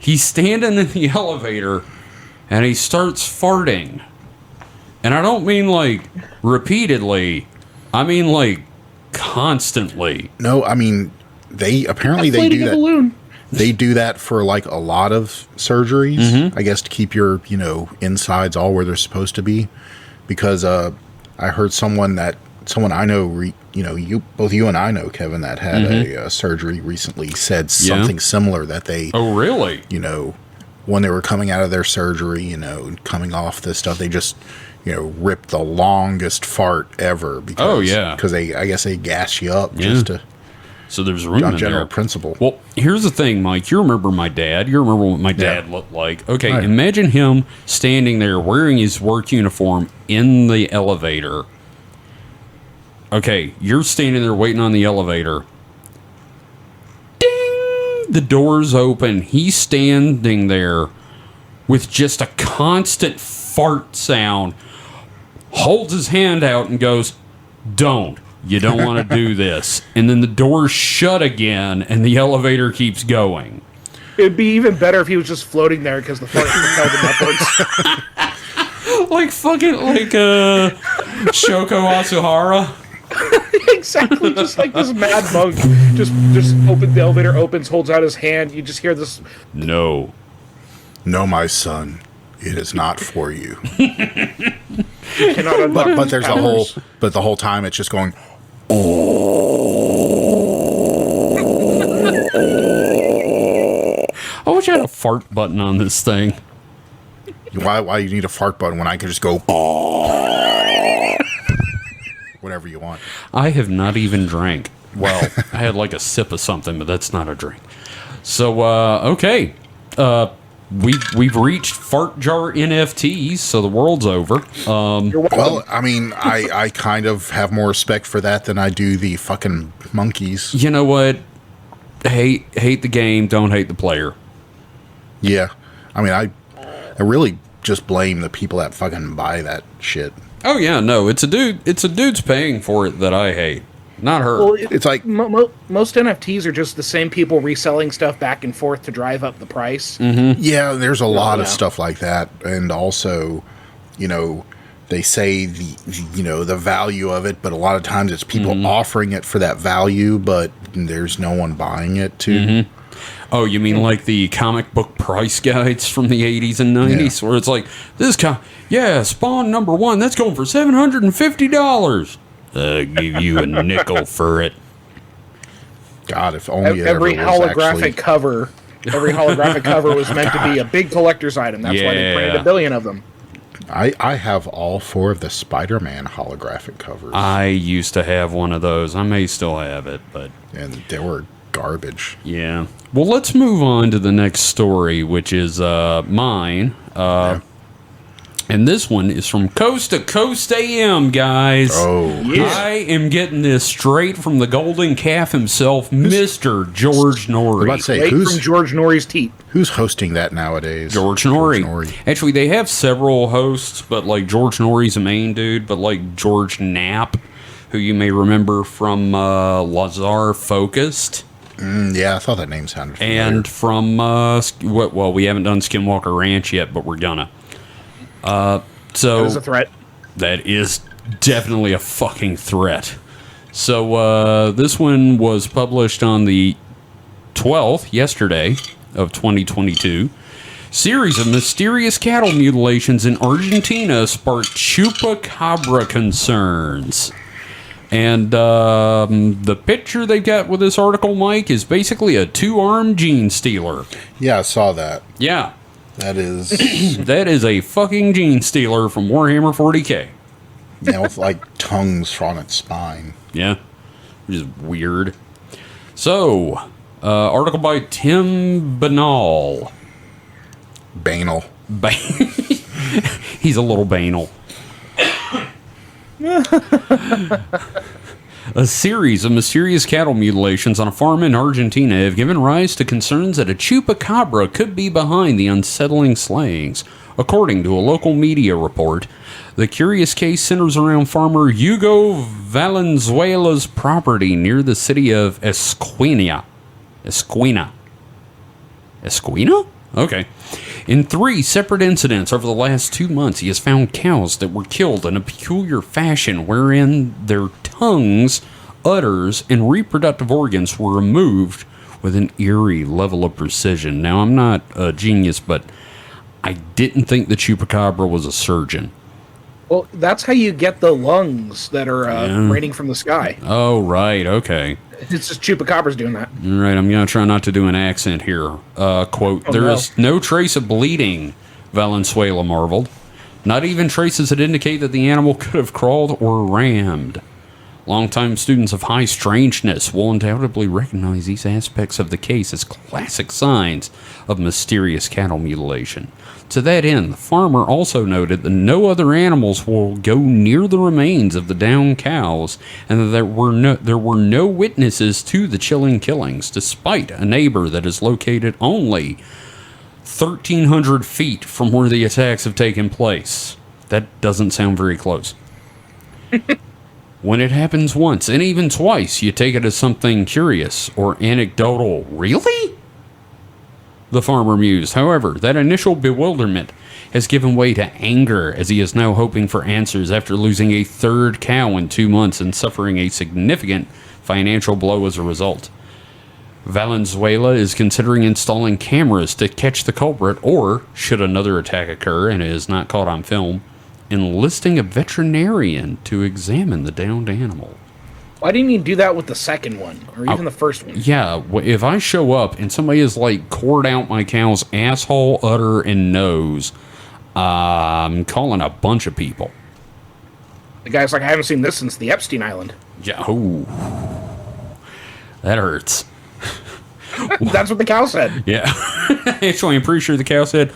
he's standing in the elevator and he starts farting. And I don't mean repeatedly. I mean constantly. No, I mean, they do Inflating a that. balloon. They do that for a lot of surgeries, I guess, to keep your, insides all where they're supposed to be. Because I heard someone I know, both you and I know, Kevin, that had a surgery recently said something similar that they, Oh, really? when they were coming out of their surgery, coming off this stuff, they just, ripped the longest fart ever. Because, Because I guess they gas you up just to... So there's room on in general there. principle. Well, here's the thing, Mike. You remember my dad. You remember what my dad looked like. Okay, Right. Imagine him standing there wearing his work uniform in the elevator. Okay, you're standing there waiting on the elevator. Ding! The door's open. He's standing there with just a constant fart sound. Holds his hand out and goes, "Don't. You don't want to do this." And then the door's shut again, and the elevator keeps going. It'd be even better if he was just floating there because the fart propelled him upwards. Shoko Asuhara. Exactly, just like this mad monk. Just open the elevator opens, holds out his hand. You just hear this. No. No, my son, it is not for you. You cannot unlock But there's powers. the whole time it's just going. I wish I had a fart button on this thing. Why you need a fart button when I can just go whatever you want? I have not even drank. Well, I had a sip of something, but that's not a drink. So, okay. We've reached fart jar NFTs, so the world's over. You're welcome. Well, I mean, I kind of have more respect for that than I do the fucking monkeys. You know what? Hate the game, don't hate the player. Yeah, I mean, I really just blame the people that fucking buy that shit. Oh yeah, no, it's a dude's paying for it that I hate, not her. Well, It's like most NFTs are just the same people reselling stuff back and forth to drive up the price. yeah, there's a lot of Yeah. stuff like that, and also, they say the value of it, but a lot of times it's people offering it for that value, but there's no one buying it too. Oh, you mean like the comic book price guides from the 80s and 90s, where it's like, Spawn #1, that's going for $750. Give you a nickel for it. God, if only it Every ever was holographic actually... cover. Every holographic cover was meant to be a big collector's item. That's why they printed Yeah. 1 billion of them. I have all 4 of the Spider-Man holographic covers, I used to have one of those. I may still have it, but and they were garbage. yeah. Well, let's move on to the next story, which is mine. And this one is from Coast to Coast AM, guys. Oh, Yeah. I am getting this straight from the golden calf himself, Mr. George I was about Norrie. to say, Right from George Norrie's teeth. who's hosting that nowadays? George Norrie. Actually, they have several hosts, but like George Norrie's a main dude, but like George Knapp, who you may remember from Lazar Focused. Yeah, I thought that name sounded familiar. And from, well, we haven't done Skinwalker Ranch yet, but we're gonna. So That is a threat. that is definitely a fucking threat. So this one was published on the 12th, yesterday, of 2022. Series of mysterious cattle mutilations in Argentina sparked chupacabra concerns. And the picture they've got with this article, Mike, is basically a two-armed gene stealer. Yeah, I saw that. Yeah, That is, that is a fucking gene stealer from Warhammer 40K. with like tongues on its spine. Yeah, which is weird. So, article by Tim Banal. Banal. He's a little banal. A series of mysterious cattle mutilations on a farm in Argentina have given rise to concerns that a chupacabra could be behind the unsettling slayings. According to a local media report, the curious case centers around farmer Hugo Valenzuela's property near the city of Esquina. Esquina? Okay. In 3 separate incidents over the last 2 months, he has found cows that were killed in a peculiar fashion wherein their tongues, udders, and reproductive organs were removed with an eerie level of precision. Now, I'm not a genius, but I didn't think the chupacabra was a surgeon. Well, that's how you get the lungs that are raining from the sky. Oh, right, okay. It's just chupacabras doing that. All right, I'm going to try not to do an accent here. Quote, there is no trace of bleeding, Valenzuela marveled. Not even traces that indicate that the animal could have crawled or rammed. Longtime students of high strangeness will undoubtedly recognize these aspects of the case as classic signs of mysterious cattle mutilation. To that end, the farmer also noted that no other animals will go near the remains of the downed cows, and that there were no witnesses to the chilling killings, despite a neighbor that is located only 1,300 feet from where the attacks have taken place. That doesn't sound very close. When it happens once, and even twice, you take it as something curious or anecdotal. Really? The farmer mused. However, that initial bewilderment has given way to anger, as he is now hoping for answers after losing a third cow in 2 months and suffering a significant financial blow as a result. Valenzuela is considering installing cameras to catch the culprit, or, should another attack occur and it is not caught on film, enlisting a veterinarian to examine the downed animal. Why didn't you do that with the second one, or even the first one? Yeah, if I show up and somebody has like cored out my cow's asshole, udder, and nose, I'm calling a bunch of people. The guy's like, I haven't seen this since the Epstein Island. Yeah, ooh, that hurts. That's what the cow said. Yeah, actually, I'm pretty sure the cow said.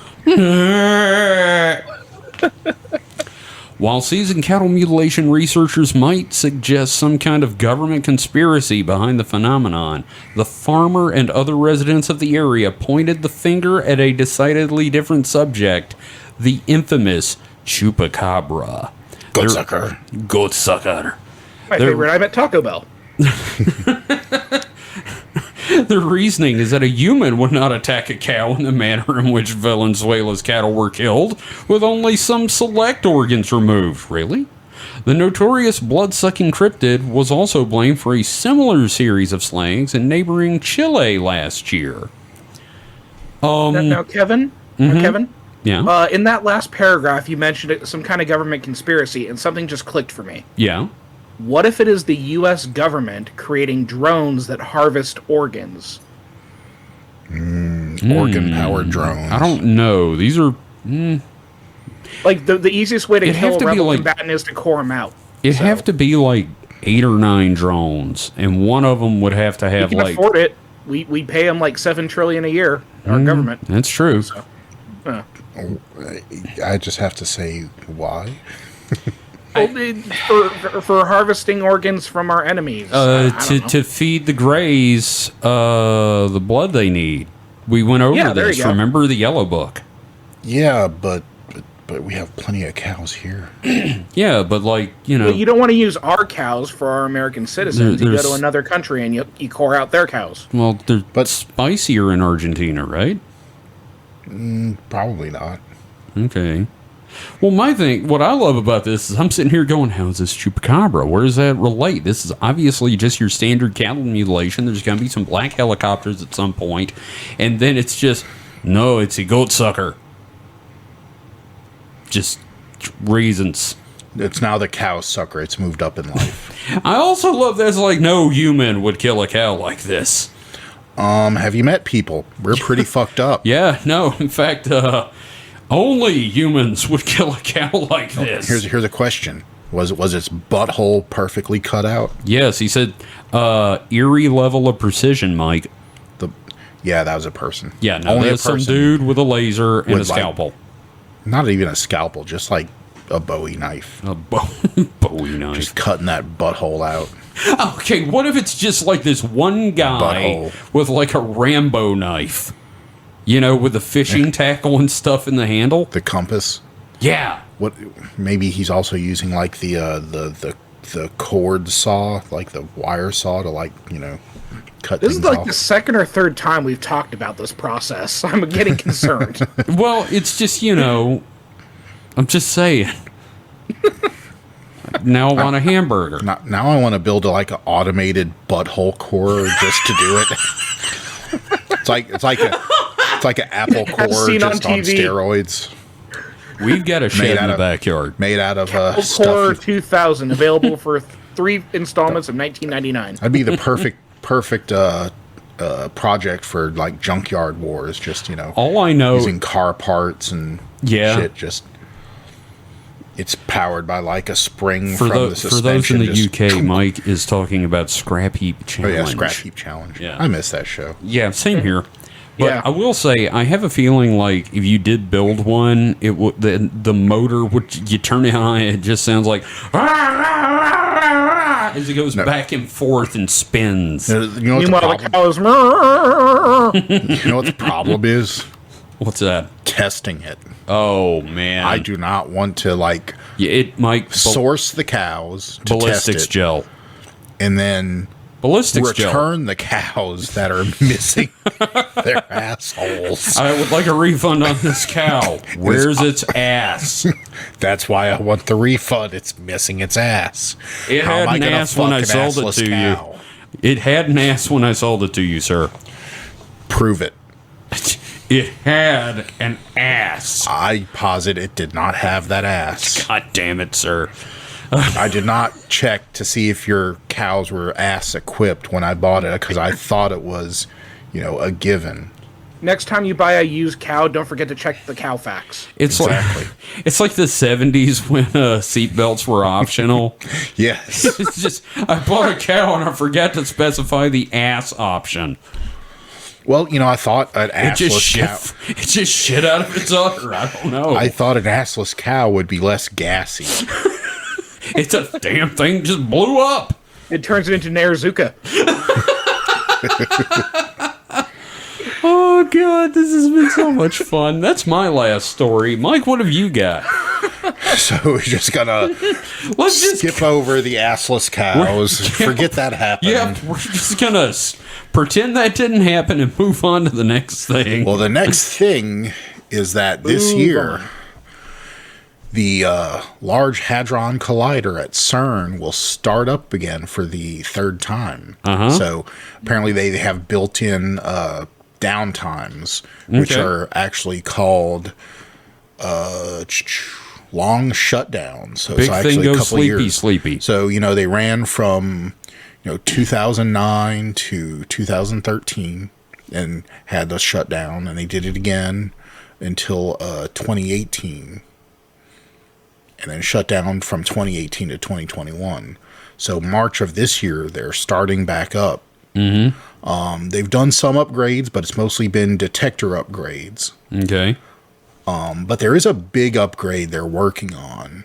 While seasoned cattle mutilation researchers might suggest some kind of government conspiracy behind the phenomenon, the farmer and other residents of the area pointed the finger at a decidedly different subject, the infamous chupacabra. Goatsucker. Goatsucker. My favorite item at Taco Bell. Their reasoning is that a human would not attack a cow in the manner in which Valenzuela's cattle were killed, with only some select organs removed. Really? The notorious blood-sucking cryptid was also blamed for a similar series of slayings in neighboring Chile last year. Now, Kevin? Kevin? Yeah? In that last paragraph, you mentioned some kind of government conspiracy, and something just clicked for me. Yeah? What if it is the U.S. government creating drones that harvest organs? Organ-powered drones. I don't know. These are... Like, the easiest way to It'd have kill to a be rebel like- combatant is to core them out. It'd have to be like 8 or 9 drones, and one of them would have to We have can like... afford it. We pay them like $7 trillion a year, our government. That's true. Well, I just have to say, why? For harvesting organs from our enemies. To feed the Greys the blood they need. We went over this. Remember the Yellow Book? Yeah, but we have plenty of cows here. Yeah, but like, you know... Well, you don't want to use our cows for our American citizens. You go to another country and you core out their cows. Well, they're spicier in Argentina, right? Probably not. Okay. Well, what I love about this is I'm sitting here going, how's this chupacabra? Where does that relate? This is obviously just your standard cattle mutilation. There's going to be some black helicopters at some point, and then it's just, no, it's a goat sucker. Just reasons. It's now the cow sucker. It's moved up in life. I also love that it's like no human would kill a cow like this. Have you met people? We're pretty fucked up. Yeah, no. In fact, only humans would kill a cow like this. Here's a question. Was its butthole perfectly cut out? Yes, he said eerie level of precision, Mike. Yeah, that was a person. Yeah, no, only some dude with a laser and a scalpel. Not even a scalpel, just like a Bowie knife. A Bowie knife. Just cutting that butthole out. Okay, what if it's just like this one guy with like a Rambo knife? You know, with the fishing tackle and stuff in the handle? The compass? Yeah. What? Maybe he's also using like the cord saw, like the wire saw to like, you know, cut things off. This is like the second or third time we've talked about this process. I'm getting concerned. Well, it's just, you know, I'm just saying. Now I want a hamburger. Now I want to build like an automated butthole core just to do it. It's like an Apple core just on steroids. We've got a shed in the backyard made out of Apple Core 2000, available for 3 installments of $19.99. That'd be the perfect project for like junkyard wars. Just, you know, all I know, using car parts and shit. Just it's powered by like a spring from the suspension. For those in the UK, Mike is talking about Scrap Heap Challenge. Oh yeah, Scrap Heap Challenge. Yeah, I miss that show. Yeah, same here. But I will say, I have a feeling like if you did build one, it would the motor would, you turn it on, it just sounds like as it goes back and forth and spins. You know what the problem? You know what the problem is? What's that? Testing it. Oh man, I do not want to like. Yeah, it might source the cows to ballistics test it, gel, and then return the cows that are missing their assholes. I would like a refund on this cow. Where's its ass? That's why I want the refund. It's missing its ass. It had an ass when I sold it to you. It had an ass when I sold it to you, sir. Prove it. It had an ass. I posit it did not have that ass. God damn it, sir. I did not check to see if your cows were ass equipped when I bought it because I thought it was, you know, a given. Next time you buy a used cow, don't forget to check the Cowfax. It's like the 70s when seatbelts were optional. Yes. It's just, I bought a cow and I forgot to specify the ass option. Well, you know, I thought an assless cow... It just shit out of its udder. I don't know. I thought an assless cow would be less gassy. It's a damn thing just blew up. It turns it into Narazuka. Oh, God, this has been so much fun. That's my last story. Mike, what have you got? So we're just gonna skip over the assless cows. Forget that happened. Yeah, we're just gonna pretend that didn't happen and move on to the next thing. Well, the next thing is that this year, the Large Hadron Collider at Cern will start up again for the 3rd time. So apparently they have built-in downtimes, which are actually called long shutdowns. So Big it's actually thing a goes couple years. Sleepy. So, you know, they ran from 2009 to 2013 and had the shutdown, and they did it again until 2018. And then shut down from 2018 to 2021. So March of this year, they're starting back up. They've done some upgrades, but it's mostly been detector upgrades. Okay. But there is a big upgrade they're working on.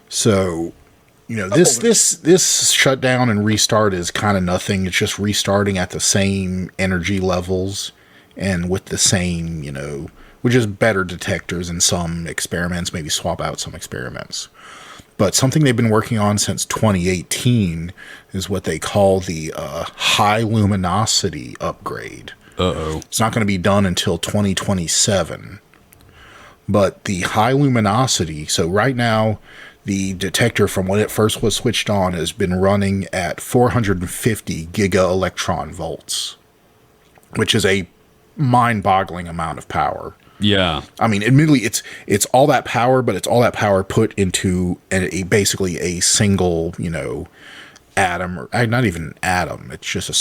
So, this shutdown and restart is kind of nothing. It's just restarting at the same energy levels and with the same, with just better detectors in some experiments, maybe swap out some experiments. But something they've been working on since 2018 is what they call the high luminosity upgrade. Uh-oh. It's not going to be done until 2027. But the high luminosity, so right now, the detector from when it first was switched on has been running at 450 giga-electron volts, which is a mind-boggling amount of power. Yeah. I mean, admittedly, it's all that power, but it's all that power put into basically a single, atom, or not even an atom. It's just a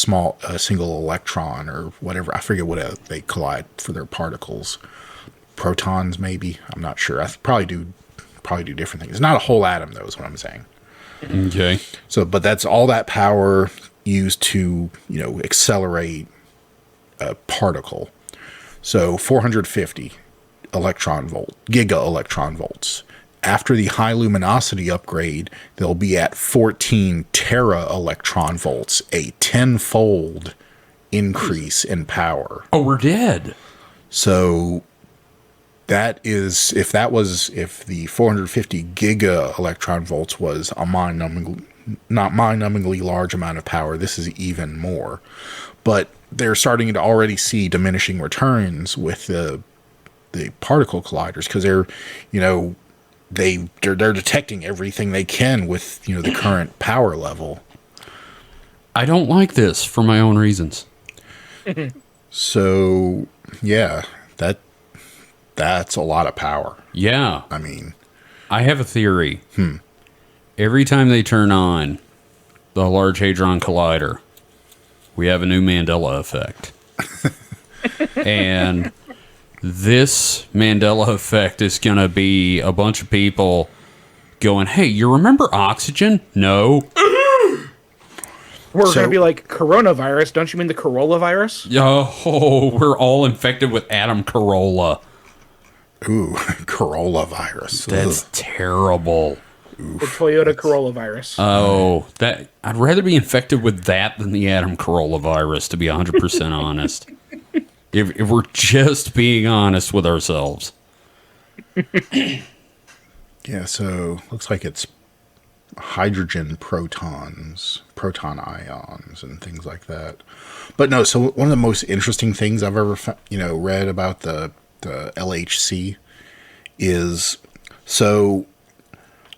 single electron or whatever. I forget what they collide for their particles. Protons, maybe. I'm not sure. I probably do different things. It's not a whole atom, though, is what I'm saying. Okay. So, but that's all that power used to, accelerate a particle. So 450 giga electron volts. After the high luminosity upgrade, they'll be at 14 tera electron volts, a 10-fold increase in power. Oh, we're dead. So that is, if the 450 giga electron volts was a not mind-numbingly large amount of power, this is even more. But they're starting to already see diminishing returns with the particle colliders because they're detecting everything they can with the current power level. I don't like this for my own reasons. So yeah, that's a lot of power. Yeah. I mean, I have a theory. Every time they turn on the Large Hadron Collider, we have a new Mandela effect. And this Mandela effect is going to be a bunch of people going, hey, you remember oxygen? No. We're going to be like coronavirus. Don't you mean the Corolla virus? Oh, we're all infected with Adam Carolla. Ooh, Corolla virus. That's Ugh. terrible. The Toyota Corolla virus. Oh, I'd rather be infected with that than the Adam Carolla virus, to be 100% honest. If we're just being honest with ourselves. Yeah, so looks like it's hydrogen protons, proton ions, and things like that. But no, so one of the most interesting things I've ever read about the LHC is, so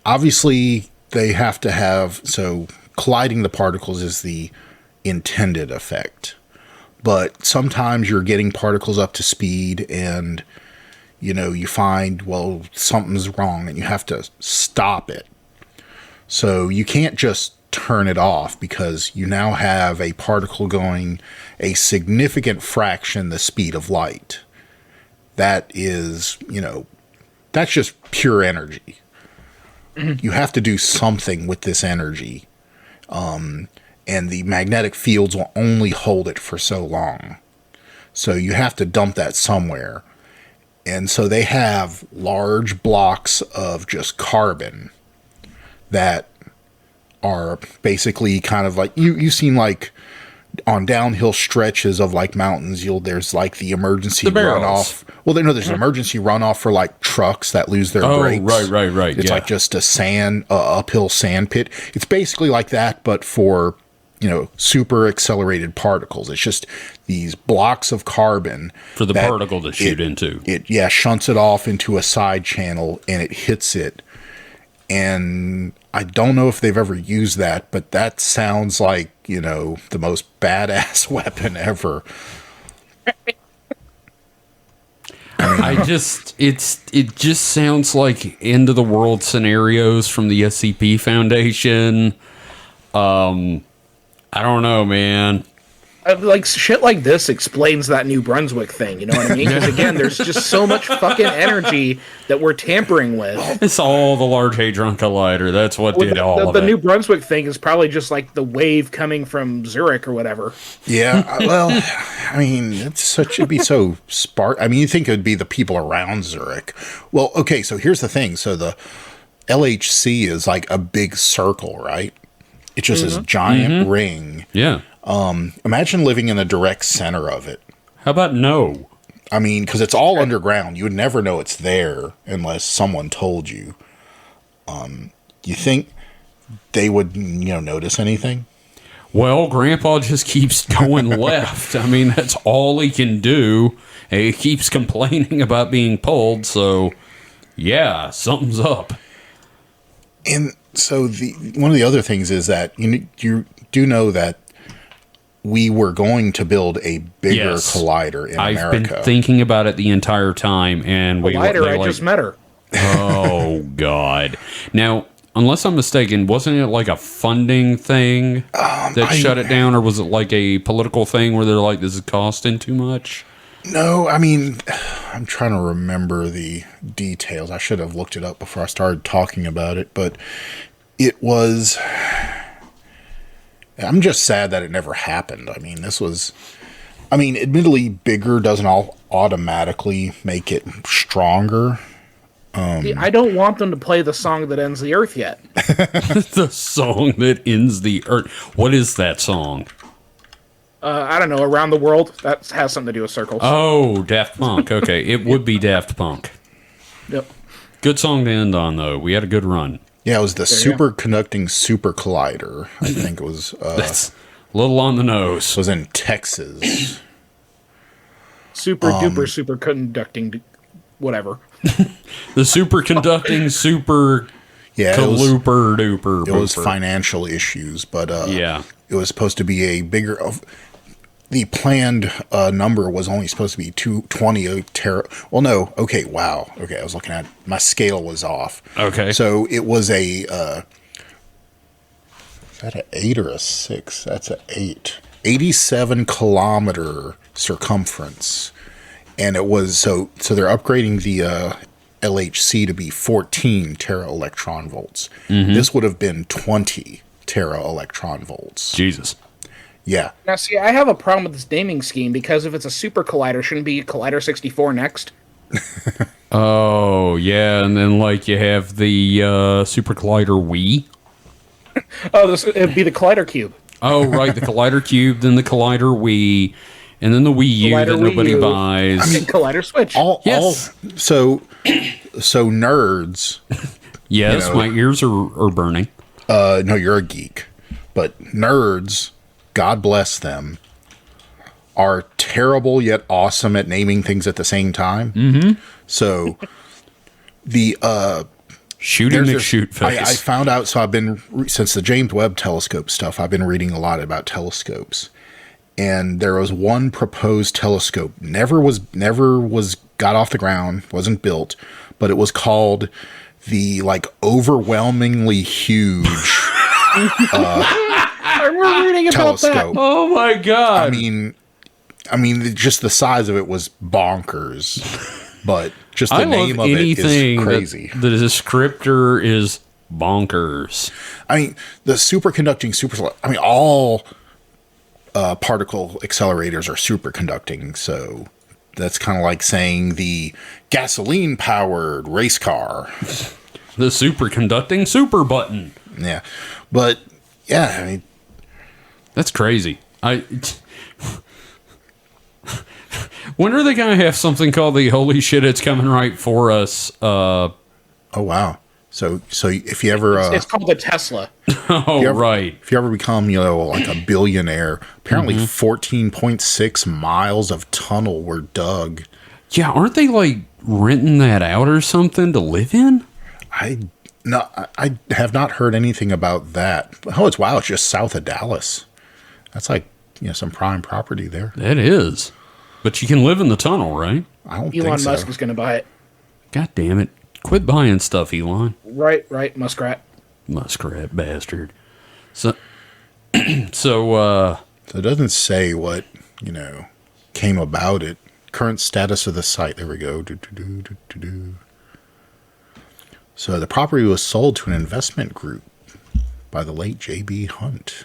obviously they have to have, so colliding the particles is the intended effect. But sometimes you're getting particles up to speed and, you find, well, something's wrong and you have to stop it. So you can't just turn it off because you now have a particle going a significant fraction the speed of light. That is, that's just pure energy. You have to do something with this energy. And the magnetic fields will only hold it for so long. So you have to dump that somewhere. And so they have large blocks of just carbon that are basically kind of like, you've seen like on downhill stretches of like mountains, there's like the emergency runoff. Well, there's an emergency runoff for like trucks that lose their brakes. Right. It's like just a uphill sand pit. It's basically like that, but for, super accelerated particles. It's just these blocks of carbon For the particle to shoot into. It shunts it off into a side channel and it hits it. And I don't know if they've ever used that, but that sounds like, the most badass weapon ever. It just sounds like end of the world scenarios from the SCP Foundation. I don't know, man. Like shit like this explains that New Brunswick thing, you know what I mean? Because again, there's just so much fucking energy that we're tampering with. It's all the Large Hadron Collider. That's what did all of The it. New Brunswick thing is probably just like the wave coming from Zurich or whatever. Yeah, well, I mean, it'd be so spark. I mean, you think it would be the people around Zurich. Well, okay, so here's the thing. So the LHC is like a big circle, right? It's just this giant ring. Yeah. Imagine living in the direct center of it. How about no? I mean, because it's all underground. You would never know it's there unless someone told you. You think they would, notice anything? Well, Grandpa just keeps going left. I mean, that's all he can do. He keeps complaining about being pulled, so yeah, something's up. And so one of the other things is that you do know that we were going to build a bigger collider in America. I've been thinking about it the entire time, and I just met her. Oh God! Now, unless I'm mistaken, wasn't it like a funding thing that shut it down, or was it like a political thing where they're like, "This is costing too much"? No, I mean, I'm trying to remember the details. I should have looked it up before I started talking about it, but it was. I'm just sad that it never happened. I mean, admittedly, bigger doesn't automatically make it stronger. I don't want them to play the song that ends the Earth yet. The song that ends the Earth. What is that song? I don't know. Around the World. That has something to do with circles. Oh, Daft Punk. Okay, it would be Daft Punk. Yep. Good song to end on, though. We had a good run. Yeah, it was the superconducting super collider. I think it was. That's a little on the nose. Was in Texas. Super conducting, whatever. The superconducting super. Yeah, Kalooper duper. It was financial issues, but it was supposed to be a bigger. The planned number was only supposed to be 220 tera. Well, no. Okay. Wow. Okay. I was looking at my scale was off. Okay. So it was a. Is that an 8 or a 6? That's an 8. 87 kilometer circumference, and it was so they're upgrading the LHC to be 14 tera electron volts. This would have been 20 tera electron volts. Jesus. Yeah. Now, see, I have a problem with this naming scheme because if it's a super collider, shouldn't be Collider 64 next? Oh, yeah, and then, like, you have the Super Collider Wii. Oh, it'd be the Collider Cube. Oh, right, the Collider Cube, then the Collider Wii, and then the Wii U Collider that nobody Wii U. buys. And Collider Switch. So nerds. Yes, my ears are burning. No, you're a geek. But nerds, God bless them, are terrible yet awesome at naming things at the same time. Mm-hmm. So the Shooting McShoot face. I found out. So I've been since the James Webb Telescope stuff. I've been reading a lot about telescopes, and there was one proposed telescope never was got off the ground, wasn't built, but it was called the overwhelmingly huge. We're reading about telescope. that. Oh my God! I mean, just the size of it was bonkers, but just the name of it is crazy. The descriptor is bonkers. I mean, the superconducting all particle accelerators are superconducting, so that's kind of like saying the gasoline-powered race car. The superconducting super button. Yeah, but yeah, I mean, that's crazy. When are they going to have something called the Holy Shit, It's Coming Right For Us? Oh, wow. So if you ever... it's called the Tesla. Right. If you ever become, like a billionaire, apparently 14.6 miles of tunnel were dug. Yeah, aren't they, renting that out or something to live in? I have not heard anything about that. Oh, it's just south of Dallas. That's some prime property there. That is. But you can live in the tunnel, right? I don't Elon think so. Musk is going to buy it. God damn it. Quit buying stuff, Elon. Right, Muskrat Muskrat bastard. So it doesn't say what, came about it. Current status of the site. There we go. So the property was sold to an investment group by the late J.B. Hunt.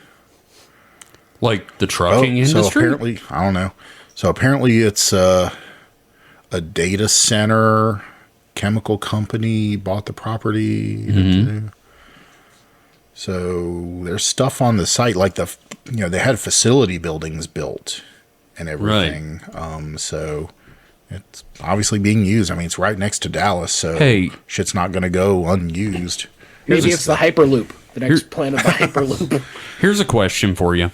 Like the trucking industry? So apparently, I don't know. So apparently it's a data center chemical company bought the property. Mm-hmm. So there's stuff on the site like they had facility buildings built and everything. Right. So it's obviously being used. I mean, it's right next to Dallas, so shit's not going to go unused. Maybe it's the Hyperloop, the next plan of the Hyperloop. Here's a question for you.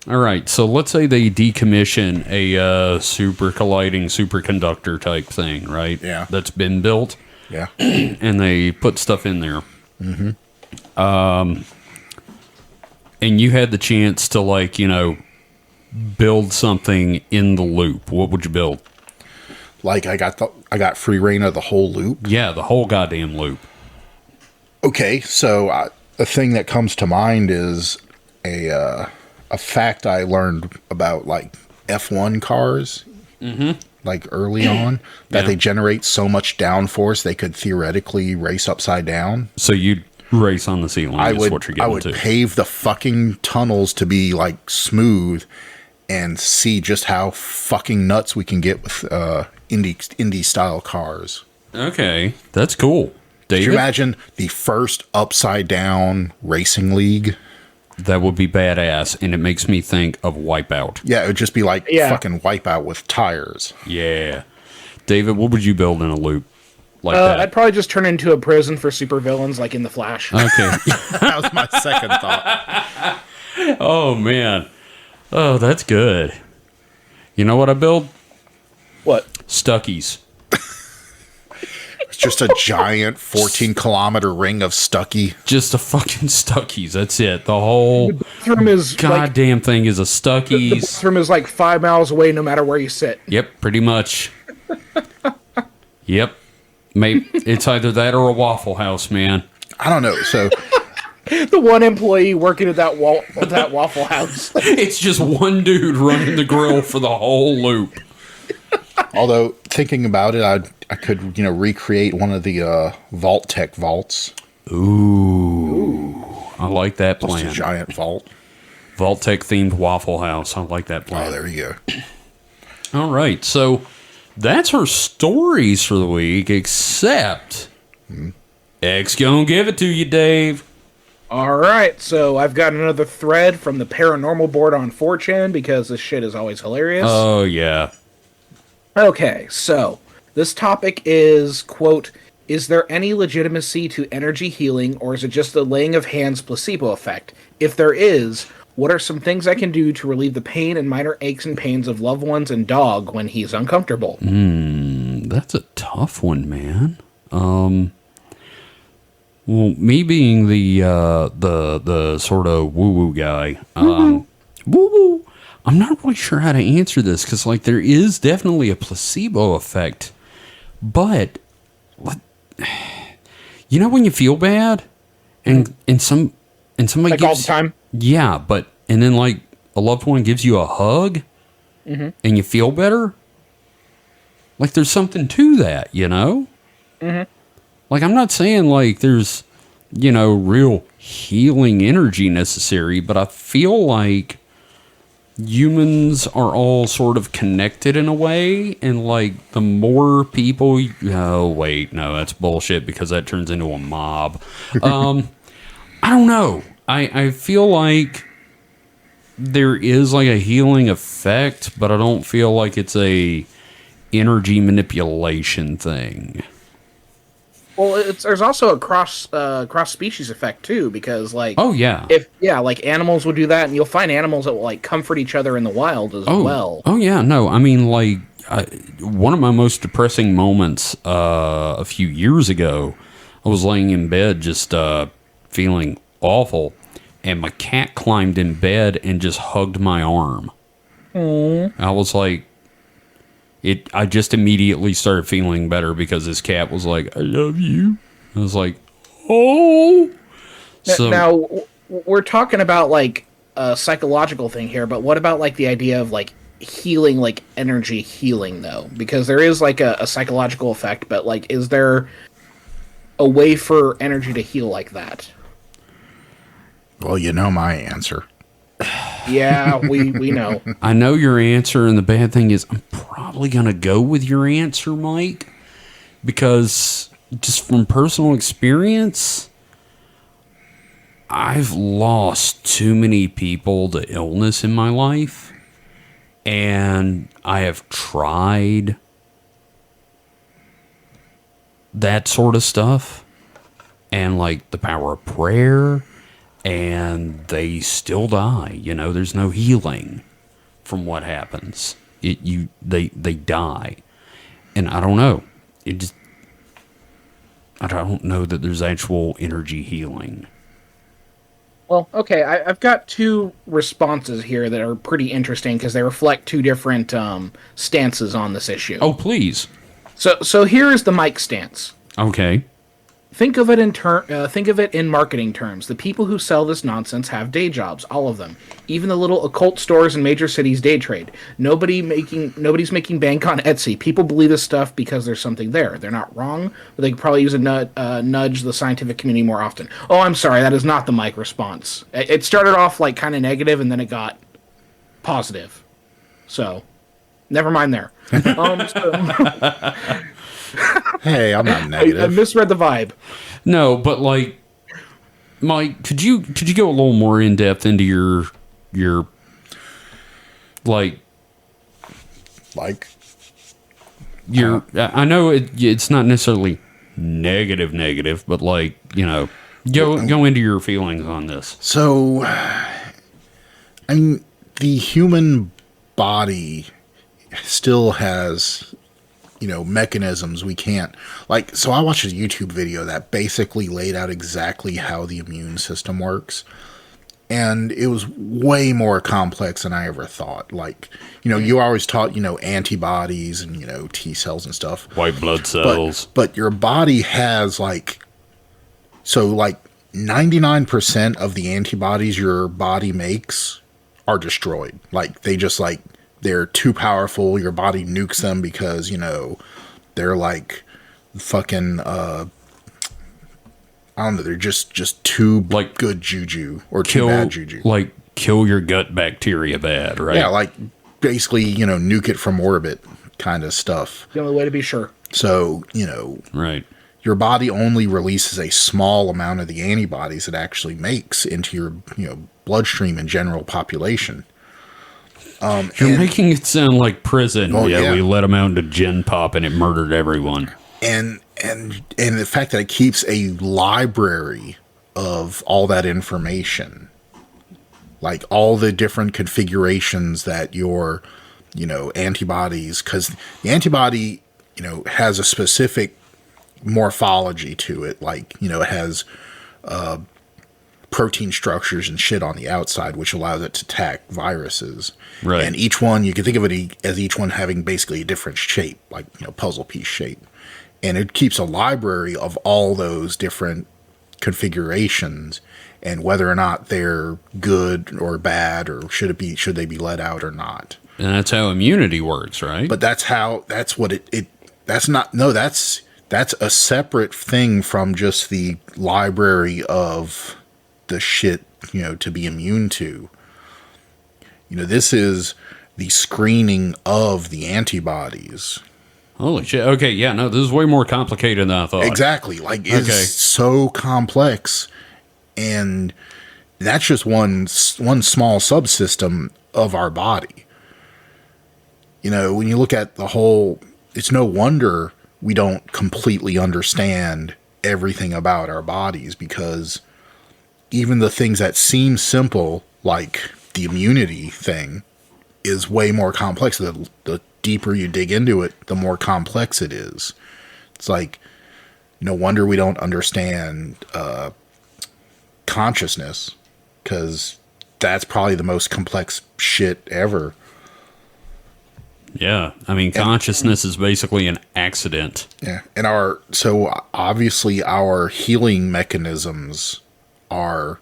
All right, so let's say they decommission a super colliding superconductor type thing, right? Yeah. That's been built. Yeah. And they put stuff in there. Mm-hmm. And you had the chance to, build something in the loop. What would you build? Like I got free reign of the whole loop? Yeah, the whole goddamn loop. Okay, so the thing that comes to mind is a fact I learned about like F1 cars, like early on, that they generate so much downforce they could theoretically race upside down. So you'd race on the ceiling. I would pave the fucking tunnels to be like smooth and see just how fucking nuts we can get with indie style cars. Okay, that's cool. David? Could you imagine the first upside down racing league? That would be badass, and it makes me think of Wipeout. Yeah, it would just be like fucking Wipeout with tires. Yeah. David, what would you build in a loop like that? I'd probably just turn into a prison for supervillains like in The Flash. Okay. That was my second thought. Oh, man. Oh, that's good. You know what I build? What? Stuckies. It's just a giant 14-kilometer ring of Stucky. Just a fucking Stuckies. That's it. The whole goddamn thing is a Stuckies. The bathroom is like 5 miles away no matter where you sit. Yep, pretty much. Yep. Maybe it's either that or a Waffle House, man. I don't know. So the one employee working at that Waffle House. It's just one dude running the grill for the whole loop. Although thinking about it, I could recreate one of the Vault Tech vaults. Ooh. I like that plan. Just a giant vault. Vault Tech themed Waffle House. I like that plan. Oh, there you go. All right, so that's our stories for the week, except X gonna give it to you, Dave. All right, so I've got another thread from the paranormal board on 4chan because this shit is always hilarious. Oh, yeah. Okay, so this topic is, quote, is there any legitimacy to energy healing, or is it just the laying of hands placebo effect? If there is, what are some things I can do to relieve the pain and minor aches and pains of loved ones and dog when he's uncomfortable? That's a tough one, man. Well, me being the sort of woo-woo guy, woo-woo, I'm not really sure how to answer this, because, there is definitely a placebo effect, but, when you feel bad, and somebody gives... all the time? Yeah, and then, a loved one gives you a hug, and you feel better, there's something to that, Mm-hmm. I'm not saying, there's, real healing energy necessary, but I feel like humans are all sort of connected in a way, and, the more people... Oh, wait, no, that's bullshit, because that turns into a mob. I don't know. I feel like there is, a healing effect, but I don't feel like it's a energy manipulation thing. Well, there's also a cross species effect too, because oh yeah, animals will do that, and you'll find animals that will comfort each other in the wild as well. Oh yeah, no, I mean one of my most depressing moments a few years ago, I was laying in bed just feeling awful, and my cat climbed in bed and just hugged my arm. I was like. I just immediately started feeling better because this cat was like, I love you. I was like, oh. Now, we're talking about a psychological thing here, but what about like the idea of like healing, like energy healing though? Because there is like a psychological effect, but like, is there a way for energy to heal like that? Well, you know my answer. Yeah, we know. I know your answer, and the bad thing is I'm probably going to go with your answer, Mike, because just from personal experience, I've lost too many people to illness in my life, and I have tried that sort of stuff, and like the power of prayer, and they still die. You know, there's no healing from what happens. They die, and I don't know. I don't know that there's actual energy healing. Well, okay, I've got two responses here that are pretty interesting because they reflect two different stances on this issue. Oh, please. So here is the Mike stance. Okay. Think of it in marketing terms. The people who sell this nonsense have day jobs, all of them. Even the little occult stores in major cities day trade. Nobody's making bank on Etsy. People believe this stuff because there's something there. They're not wrong, but they could probably use a nudge the scientific community more often. Oh, I'm sorry, that is not the Mike response. It started off like kind of negative, and then it got positive. So, never mind there. Hey, I'm not negative. I misread the vibe. No, but like, Mike, could you go a little more in depth into your like your? I know it's not necessarily negative, but like, you know, go into your feelings on this. So, I mean, the human body still has, you know, mechanisms we can't, like, so I watched a YouTube video that basically laid out exactly how the immune system works, and it was way more complex than I ever thought. Like, you know, you always taught, you know, antibodies and, you know, T cells and stuff. White blood cells. But your body has, like, so, like, 99% of the antibodies your body makes are destroyed. Like, they just, like, they're too powerful. Your body nukes them because, you know, they're like fucking, I don't know, they're just too like good juju or too bad juju. Like, kill your gut bacteria bad, right? Yeah, like basically, you know, nuke it from orbit kind of stuff. The only way to be sure. So, you know, right. Your body only releases a small amount of the antibodies it actually makes into your, you know, bloodstream and general population. You're making it sound like prison. Oh, yeah, we let them out into Gen Pop and it murdered everyone. And the fact that it keeps a library of all that information, like all the different configurations that your, you know, antibodies, because the antibody, you know, has a specific morphology to it. Like, you know, it has protein structures and shit on the outside, which allows it to attack viruses. Right. And each one, you can think of it as each one having basically a different shape, like, you know, puzzle piece shape. And it keeps a library of all those different configurations and whether or not they're good or bad, or should they be let out or not. And that's how immunity works, right? But that's a separate thing from just the library of the shit, you know, to be immune to. You know, this is the screening of the antibodies. Holy shit. Okay, yeah, no, this is way more complicated than I thought. Exactly. Like, it's so complex. And that's just one small subsystem of our body. You know, when you look at the whole, it's no wonder we don't completely understand everything about our bodies, because even the things that seem simple, like the immunity thing, is way more complex. The deeper you dig into it, the more complex it is. It's like, no wonder we don't understand consciousness, because that's probably the most complex shit ever. Yeah, I mean, consciousness is basically an accident. Yeah, and obviously our healing mechanisms are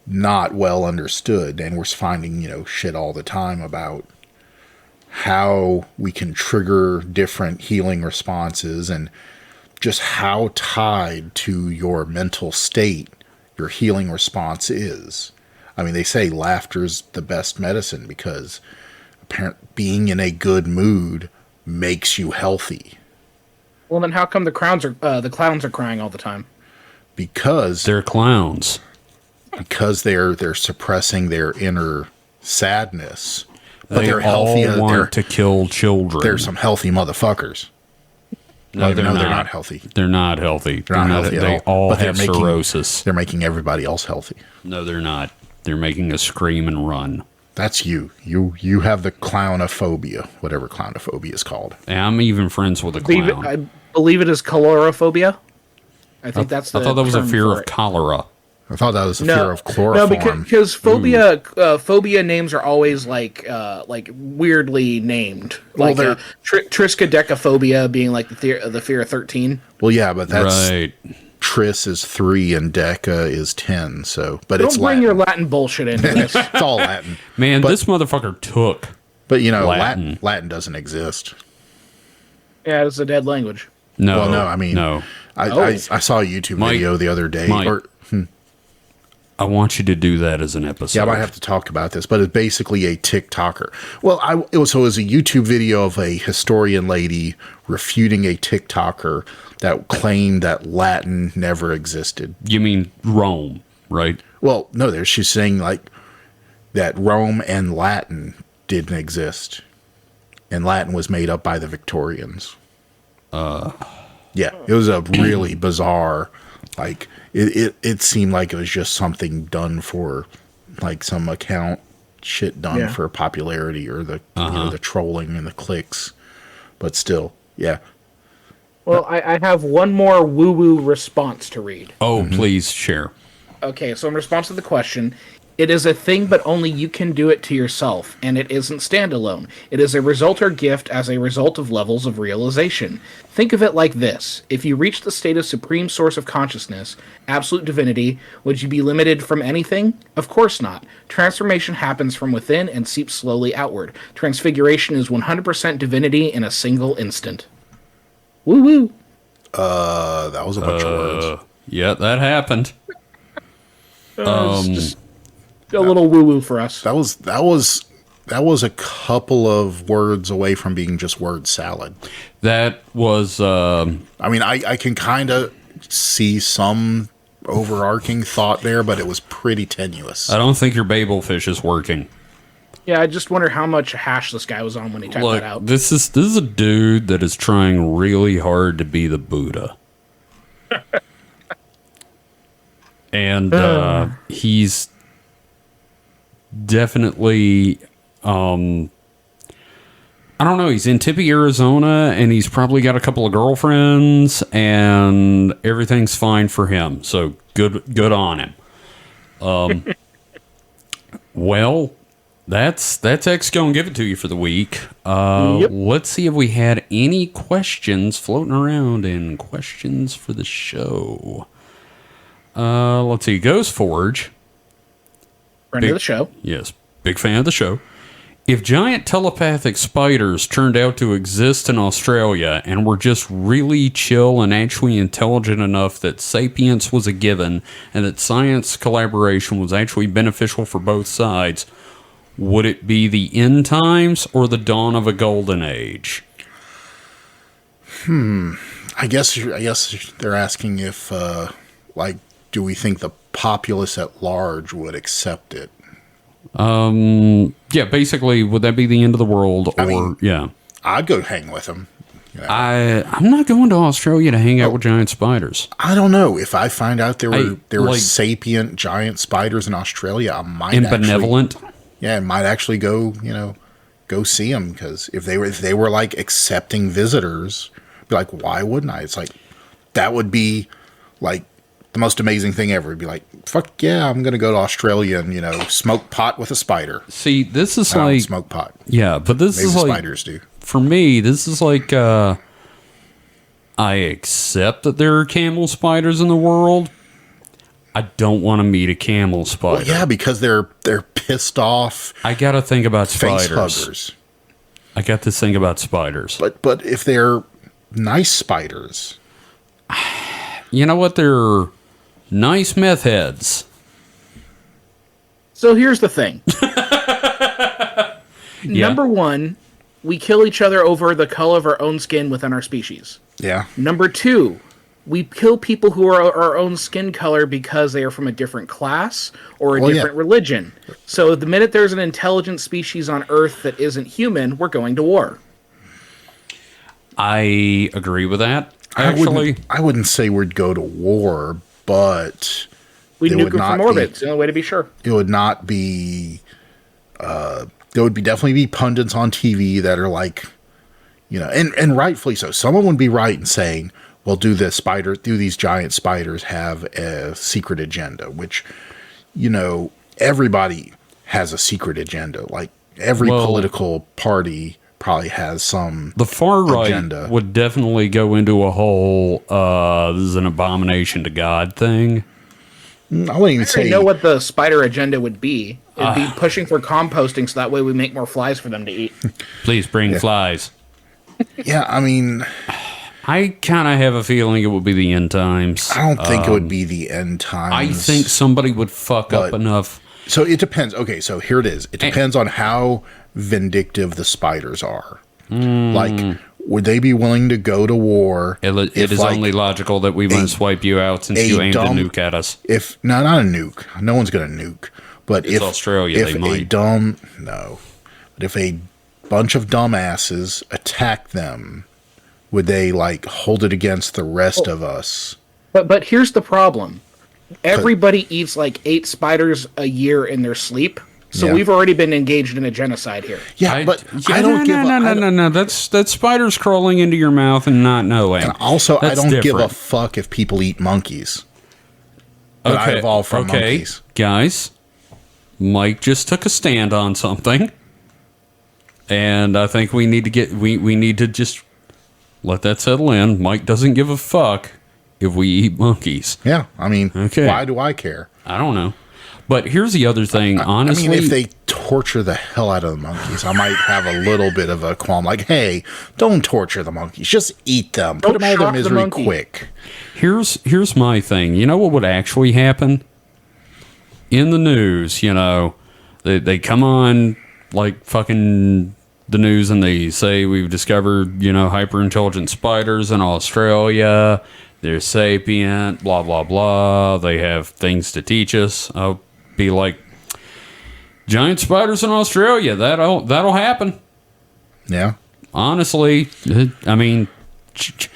not well understood, and we're finding, shit all the time about how we can trigger different healing responses and just how tied to your mental state your healing response is. I mean, they say laughter's the best medicine because being in a good mood makes you healthy. Well, then how come the clowns are crying all the time? Because They're clowns. Because they're suppressing their inner sadness. But They they're all healthy. want to kill children. They're some healthy motherfuckers. No, they're not healthy. They're not healthy. They're not healthy They at all. all But have cirrhosis. They're making everybody else healthy. No, they're not. They're making us scream and run. That's you. You have the clownophobia, whatever clownophobia is called. And I'm even friends with a clown. I believe it is chlorophobia. I think that's the I thought that was a term fear for of it. cholera. I thought that was the fear of chloroform. No, because phobia names are always like weirdly named. Like triskaidekaphobia being like the fear of 13. Well, yeah, but that's Right. Tris is 3 and Deca is 10. So, but Don't it's bring Latin. your Latin bullshit into this. It's all Latin. Man, But- this motherfucker took. But Latin. Latin doesn't exist. Yeah, it's a dead language. No. Well, no, I mean, no. I saw a YouTube Mike- video the other day. Mike. I want you to do that as an episode. Yeah, I might have to talk about this, but it's basically a TikToker. Well, it was a YouTube video of a historian lady refuting a TikToker that claimed that Latin never existed. You mean Rome, right? Well, no, she's saying like that Rome and Latin didn't exist, and Latin was made up by the Victorians. Yeah, it was a really bizarre, like it seemed like it was just something done for like some account shit done for popularity or the the trolling and the clicks, but still, yeah. Well, I have one more woo-woo response to read. Oh, please share. Okay, so in response to the question, it is a thing, but only you can do it to yourself, and it isn't standalone. It is a result or gift as a result of levels of realization. Think of it like this. If you reach the state of supreme source of consciousness, absolute divinity, would you be limited from anything? Of course not. Transformation happens from within and seeps slowly outward. Transfiguration is 100% divinity in a single instant. Woo-woo. That was a bunch of words. Yeah, that happened. It's just a little woo-woo for us. That was a couple of words away from being just word salad. That was I mean, I can kind of see some overarching thought there, but it was pretty tenuous. I don't think your Babel fish is working. Yeah, I just wonder how much hash this guy was on when he typed Look, that out. this is a dude that is trying really hard to be the Buddha. And he's definitely I don't know, he's in Tempe, Arizona, and he's probably got a couple of girlfriends, and everything's fine for him. So good on him. Well, that's X gonna give it to you for the week. Yep. Let's see if we had any questions floating around in questions for the show. Let's see. Ghost Forge. Friend of the show. Yes, big fan of the show. If giant telepathic spiders turned out to exist in Australia and were just really chill and actually intelligent enough that sapience was a given and that science collaboration was actually beneficial for both sides, would it be the end times or the dawn of a golden age? I guess they're asking if, do we think the populace at large would accept it? Yeah, basically, would that be the end of the world? Or, I mean, yeah. I'd go hang with them. I'm not going to Australia to hang out with giant spiders. I don't know. If I find out there were like- sapient giant spiders in Australia, I might And actually, benevolent. yeah, I might actually go see them, because if they were like accepting visitors, be like, why wouldn't I? It's like that would be like the most amazing thing ever. It'd be like, fuck yeah, I'm gonna go to Australia and smoke pot with a spider. See, this is I don't like smoke pot. yeah, but this Maybe is the like spiders do. for me. This is like I accept that there are camel spiders in the world. I don't want to meet a camel spider. Well, yeah, because they're pissed off I got to think about face spiders. huggers. I got to think about spiders. But if they're nice spiders, You know what? They're nice meth heads. So here's the thing. Number one, we kill each other over the color of our own skin within our species. yeah, Number two, we kill people who are our own skin color because they are from a different class or a Well, different religion. So the minute there's an intelligent species on Earth that isn't human, we're going to war. I agree with that. I wouldn't say we'd go to war, but We It nuke would them not from orbit. be- It's the only way to be sure. it would not be. There would be definitely be pundits on TV that are like, and rightfully so. Someone would be right in saying, "Well, do these giant spiders have a secret agenda?" Which, everybody has a secret agenda. Like every political party probably has some. The far right agenda. would definitely go into a whole this is an abomination to God thing. I wouldn't even I already say. know what the spider agenda would be. It'd be pushing for composting so that way we make more flies for them to eat. Please bring flies. Yeah, I mean, I kind of have a feeling it would be the end times. I don't think it would be the end times. I think somebody would fuck up But- enough. So it depends. Okay, so here it is. It depends on how vindictive the spiders are. Like, would they be willing to go to war? It if, is like, only logical that we want to swipe you out since a you aimed a dumb- nuke at us. If not a nuke, no one's going to nuke. But It's if Australia, if they might. no, but if a bunch of dumbasses attack them, would they like hold it against the rest of us? But here's the problem. Everybody eats like 8 spiders a year in their sleep. So Yeah. we've already been engaged in a genocide here. Yeah, I don't give. No. That's spiders crawling into your mouth and not knowing. Also, I That's don't give a different. fuck if people eat monkeys. But I evolved from monkeys. Guys, Mike just took a stand on something, and I think we need to we need to just let that settle in. Mike doesn't give a fuck if we eat monkeys. Yeah, I mean, Okay. why do I care? I don't know, but here's the other thing. Honestly, I mean, if they torture the hell out of the monkeys, I might have a little bit of a qualm. Like, hey, don't torture the monkeys. Just eat them. Put Don't them out of their shock the misery monkey. quick. Here's my thing. You know what would actually happen? In the news, they come on like fucking the news and they say we've discovered, hyper intelligent spiders in Australia. They're sapient, blah blah blah. They have things to teach us. I'll be like, giant spiders in Australia. That'll happen. Yeah. Honestly, I mean,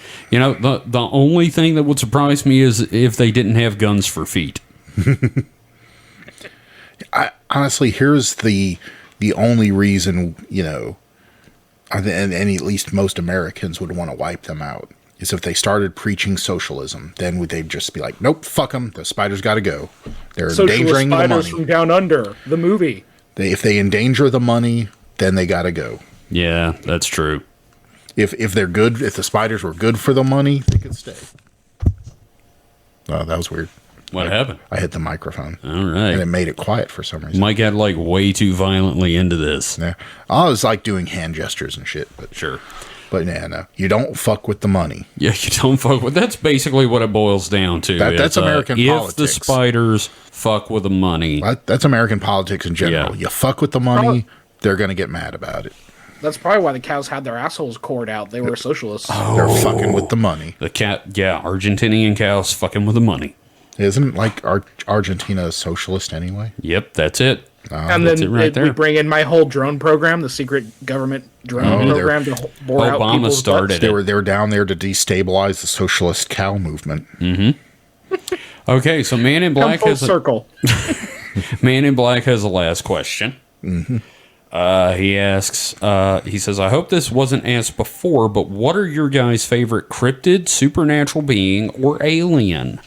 the only thing that would surprise me is if they didn't have guns for feet. Honestly, here's the only reason, and at least most Americans would want to wipe them out, is if they started preaching socialism. Then they'd just be like, nope, fuck them. The spiders got to go. They're Socialist endangering the spiders money. from down under, the movie. If they endanger the money, then they got to go. Yeah, that's true. If they're good, if the spiders were good for the money, they could stay. Oh, that was weird. What happened? I hit the microphone. All And right. it made it quiet for some reason. Mike got like way too violently into this. Yeah. I was like doing hand gestures and shit, but Sure. yeah, no. You don't fuck with the money. Yeah, you don't fuck with. That's basically what it boils down to. That's American If politics. the spiders fuck with the money, That's American politics in general. Yeah. You fuck with the money, they're going to get mad about it. That's probably why the cows had their assholes cored out. They were socialists. They're fucking with the money. the Argentinian cows fucking with the money. Isn't like Argentina a socialist anyway? Yep, that's it. And That's then it right we there. bring in my whole drone program, the secret government drone program to bore out Obama people's started butts. it. They were down there to destabilize the socialist cow movement. Okay, so Man in Come Black full has circle. Man in Black has the last question. He asks, he says, I hope this wasn't asked before, but what are your guys' favorite cryptid, supernatural being, or alien?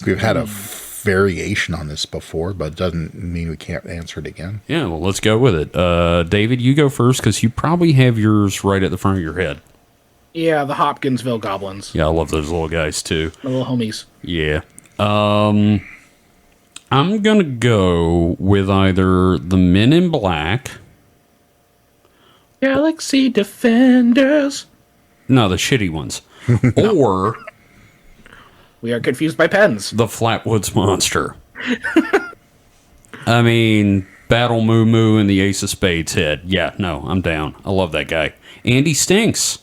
We've had a variation on this before, but it doesn't mean we can't answer it again. Yeah, well, let's go with it. David, you go first because you probably have yours right at the front of your head. Yeah, the Hopkinsville goblins. Yeah, I love those little guys too. My little homies. Yeah. I'm going to go with either the Men in Black. Galaxy Defenders. No, the shitty ones. Or We are confused by pens. the Flatwoods Monster. I mean, Battle Moo Moo and the Ace of Spades head. Yeah, no, I'm down. I love that guy. Andy stinks.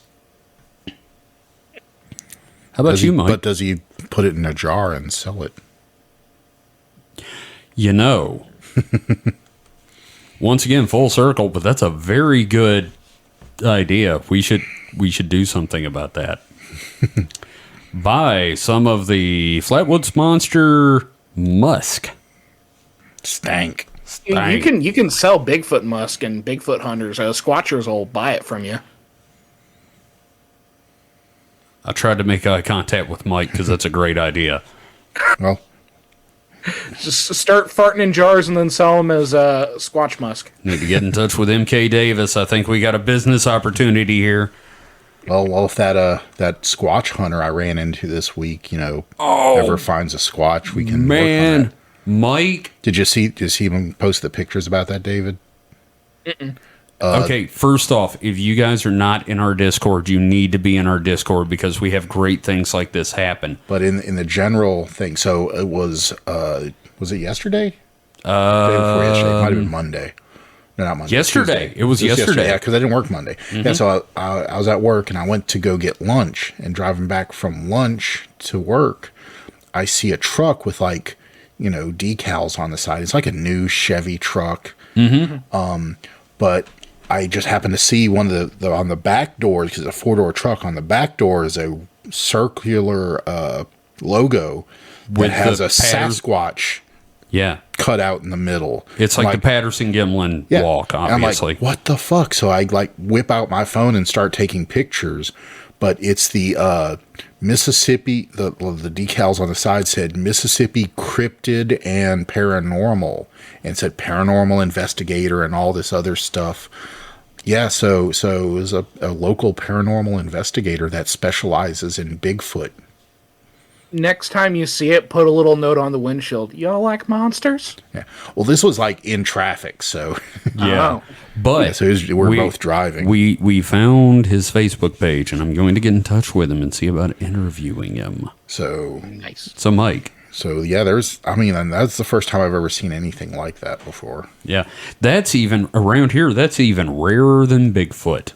How about you, Mike? But does he put it in a jar and sell it? You know, once again, full circle, but that's a very good idea. We should do something about that. Buy some of the Flatwoods Monster musk. Stank. You can sell Bigfoot musk, and Bigfoot hunters, squatchers will buy it from you. I tried to make eye contact with Mike because that's a great idea. Well, Just start farting in jars and then sell them as squatch musk. Need to get in touch with MK Davis. I think we got a business opportunity here. well, if that Squatch hunter I ran into this week, ever finds a Squatch, we can work on Man, that. Mike. Did you see him post the pictures about that, David? Okay, first off, if you guys are not in our Discord, you need to be in our Discord because we have great things like this happen. But in the general thing, so it was it yesterday? Day before yesterday. It might have been Monday. No, not Monday. Yesterday. Tuesday. It was yesterday. Yeah, because I didn't work Monday. Yeah, so I was at work and I went to go get lunch. And driving back from lunch to work, I see a truck with decals on the side. It's like a new Chevy truck. But I just happened to see one of the on the back doors, because it's a 4-door truck. On the back door is a circular logo that has a Sasquatch cut out in the middle. It's like the Patterson-Gimlin walk, obviously. I'm like, what the fuck? So I whip out my phone and start taking pictures. But it's the Mississippi, the decals on the side said Mississippi Cryptid and Paranormal, and said Paranormal Investigator and all this other stuff. Yeah, so it was a local paranormal investigator that specializes in Bigfoot. Next time you see it, put a little note on the windshield. Y'all like monsters? Yeah. Well, this was in traffic, so Yeah. But so we're both driving. We found his Facebook page, and I'm going to get in touch with him and see about interviewing him. So Nice. So, Mike. So yeah, and that's the first time I've ever seen anything like that before. Yeah. That's even, around here, that's even rarer than Bigfoot.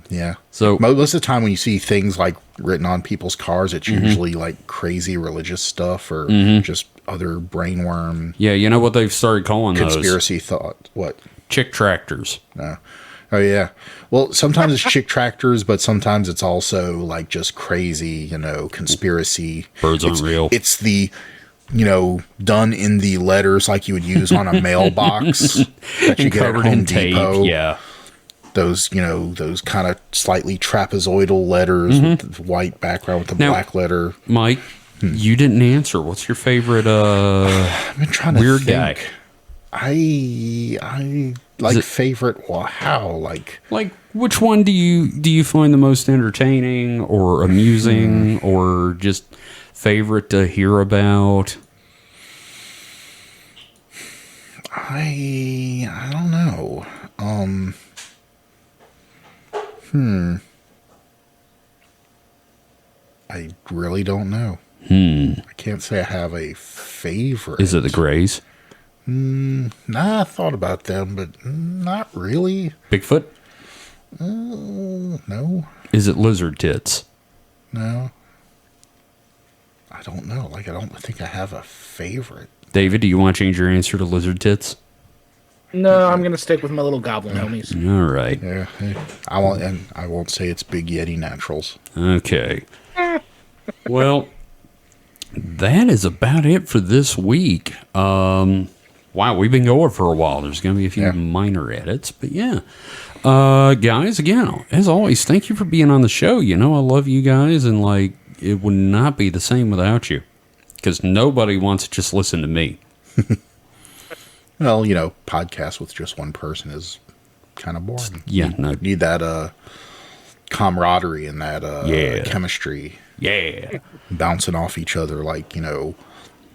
Yeah. So most of the time when you see things written on people's cars, it's usually crazy religious stuff or just other brainworm. Yeah, you know what they've started calling conspiracy thought. What? Chick tractors. No. Oh yeah. Well, sometimes it's chick tractors, but sometimes it's also just crazy, conspiracy. Birds aren't real. It's the done in the letters like you would use on a mailbox that you get at Home Depot. Yeah. Those kind of slightly trapezoidal letters with the white background with the black letter. Mike, you didn't answer. What's your favorite I've been trying to weird think. guy? I favorite. Well, how which one do you find the most entertaining or amusing or just favorite to hear about? I don't know. I really don't know. I can't say I have a favorite. Is it the Greys? Nah, I thought about them, but not really. Bigfoot? No. Is it Lizard Tits? No. I don't know. I don't think I have a favorite. David, do you want to change your answer to Lizard Tits? No, I'm gonna stick with my little goblin homies. All right. Yeah. I won't say it's Big Yeti Naturals. Okay. Well, that is about it for this week. Wow, we've been going for a while. There's going to be a few minor edits, but yeah. Guys, again, as always, thank you for being on the show. I love you guys, and it would not be the same without you, because nobody wants to just listen to me. Well, podcast with just one person is kind of boring. Yeah, you need that camaraderie and that chemistry. Yeah. Bouncing off each other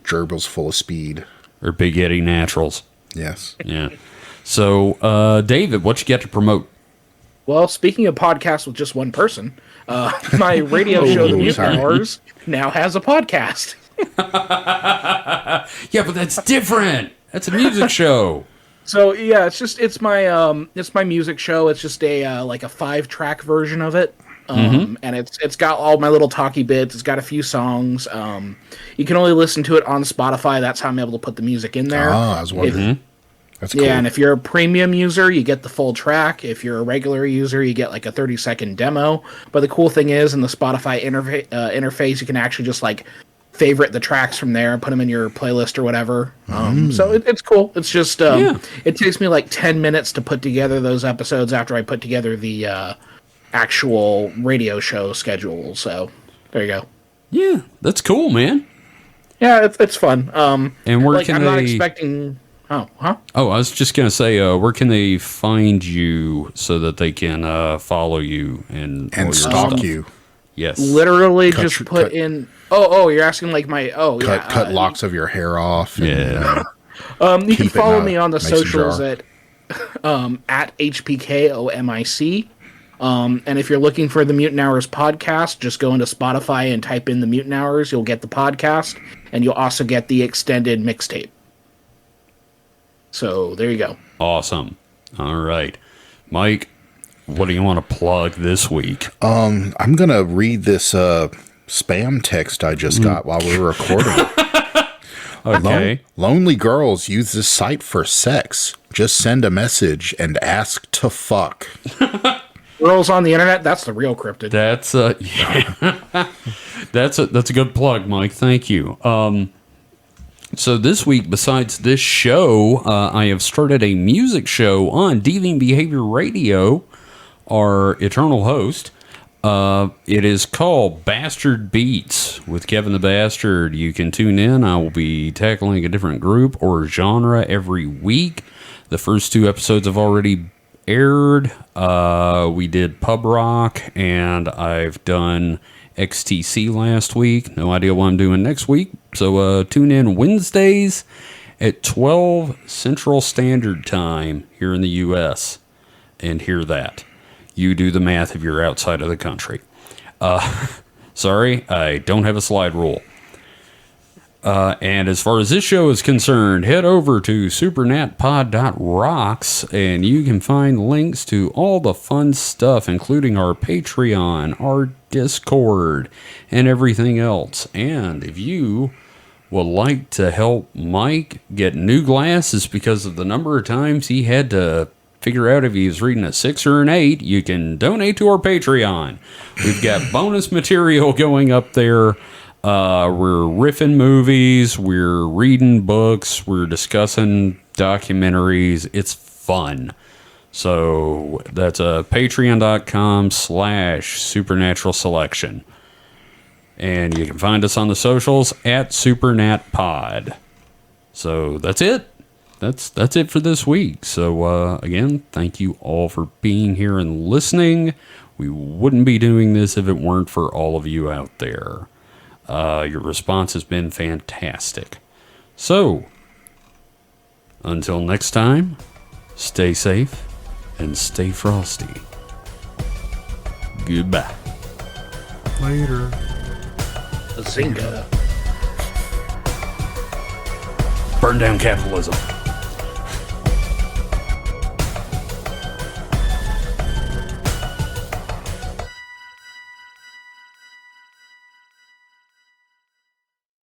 gerbils full of speed. Or Big Eddie Naturals. Yes. Yeah. So, David, what you got to promote? Well, speaking of podcasts with just one person, my radio show, The Mute Hours, now has a podcast. Yeah, but that's different. That's a music show. So yeah, it's my music show. It's just a like a 5-track version of it. And it's got all my little talky bits. It's got a few songs. You can only listen to it on Spotify. That's how I'm able to put the music in there. I was wondering. That's cool. Yeah, and if you're a premium user, you get the full track. If you're a regular user, you get like a 30-second demo. But the cool thing is, in the Spotify interface, you can actually just like favorite the tracks from there and put them in your playlist or whatever. So it's cool. It's just it takes me like 10 minutes to put together those episodes after I put together the actual radio show schedule. So there you go. Yeah, that's cool, man. Yeah, it's fun. And where can I'm they... not expecting... Oh, huh? Oh, I was just going to say, where can they find you so that they can follow you and all your stalk stuff? you? Yes. Literally just put in... Oh, you're asking like my... Oh, yeah. Cut locks of your hair off. And, you can follow me on the mason socials jar. at HPKOMIC. And if you're looking for the Mutant Hours podcast, just go into Spotify and type in the Mutant Hours. You'll get the podcast, and you'll also get the extended mixtape. So there you go. Awesome. All right. Mike, what do you want to plug this week? I'm going to read this spam text I just got while we were recording. Okay. Lonely girls use this site for sex. Just send a message and ask to fuck. Girls on the internet, that's the real cryptid. That's yeah. that's a good plug, Mike. Thank you. So this week, besides this show, I have started a music show on Deviant Behavior Radio, our eternal host. It is called Bastard Beats with Kevin the Bastard. You can tune in. I will be tackling a different group or genre every week. The first 2 episodes have already aired. We did pub rock, and I've done XTC last week. No idea what I'm doing next week. So tune in Wednesdays at 12 Central Standard Time here in the U.S. and hear that. You do the math if you're outside of the country. Sorry, I don't have a slide rule. And as far as this show is concerned, head over to supernatpod.rocks and you can find links to all the fun stuff, including our Patreon, our Discord, and everything else. And if you would like to help Mike get new glasses because of the number of times he had to figure out if he was reading a 6 or an 8, you can donate to our Patreon. We've got bonus material going up there. We're riffing movies, we're reading books, we're discussing documentaries. It's fun. So that's patreon.com/supernatural selection. And you can find us on the socials at supernatpod. So that's it. That's it for this week. So again, thank you all for being here and listening. We wouldn't be doing this if it weren't for all of you out there. Your response has been fantastic. So, until next time, stay safe and stay frosty. Goodbye. Later. Zinga. Burn down capitalism.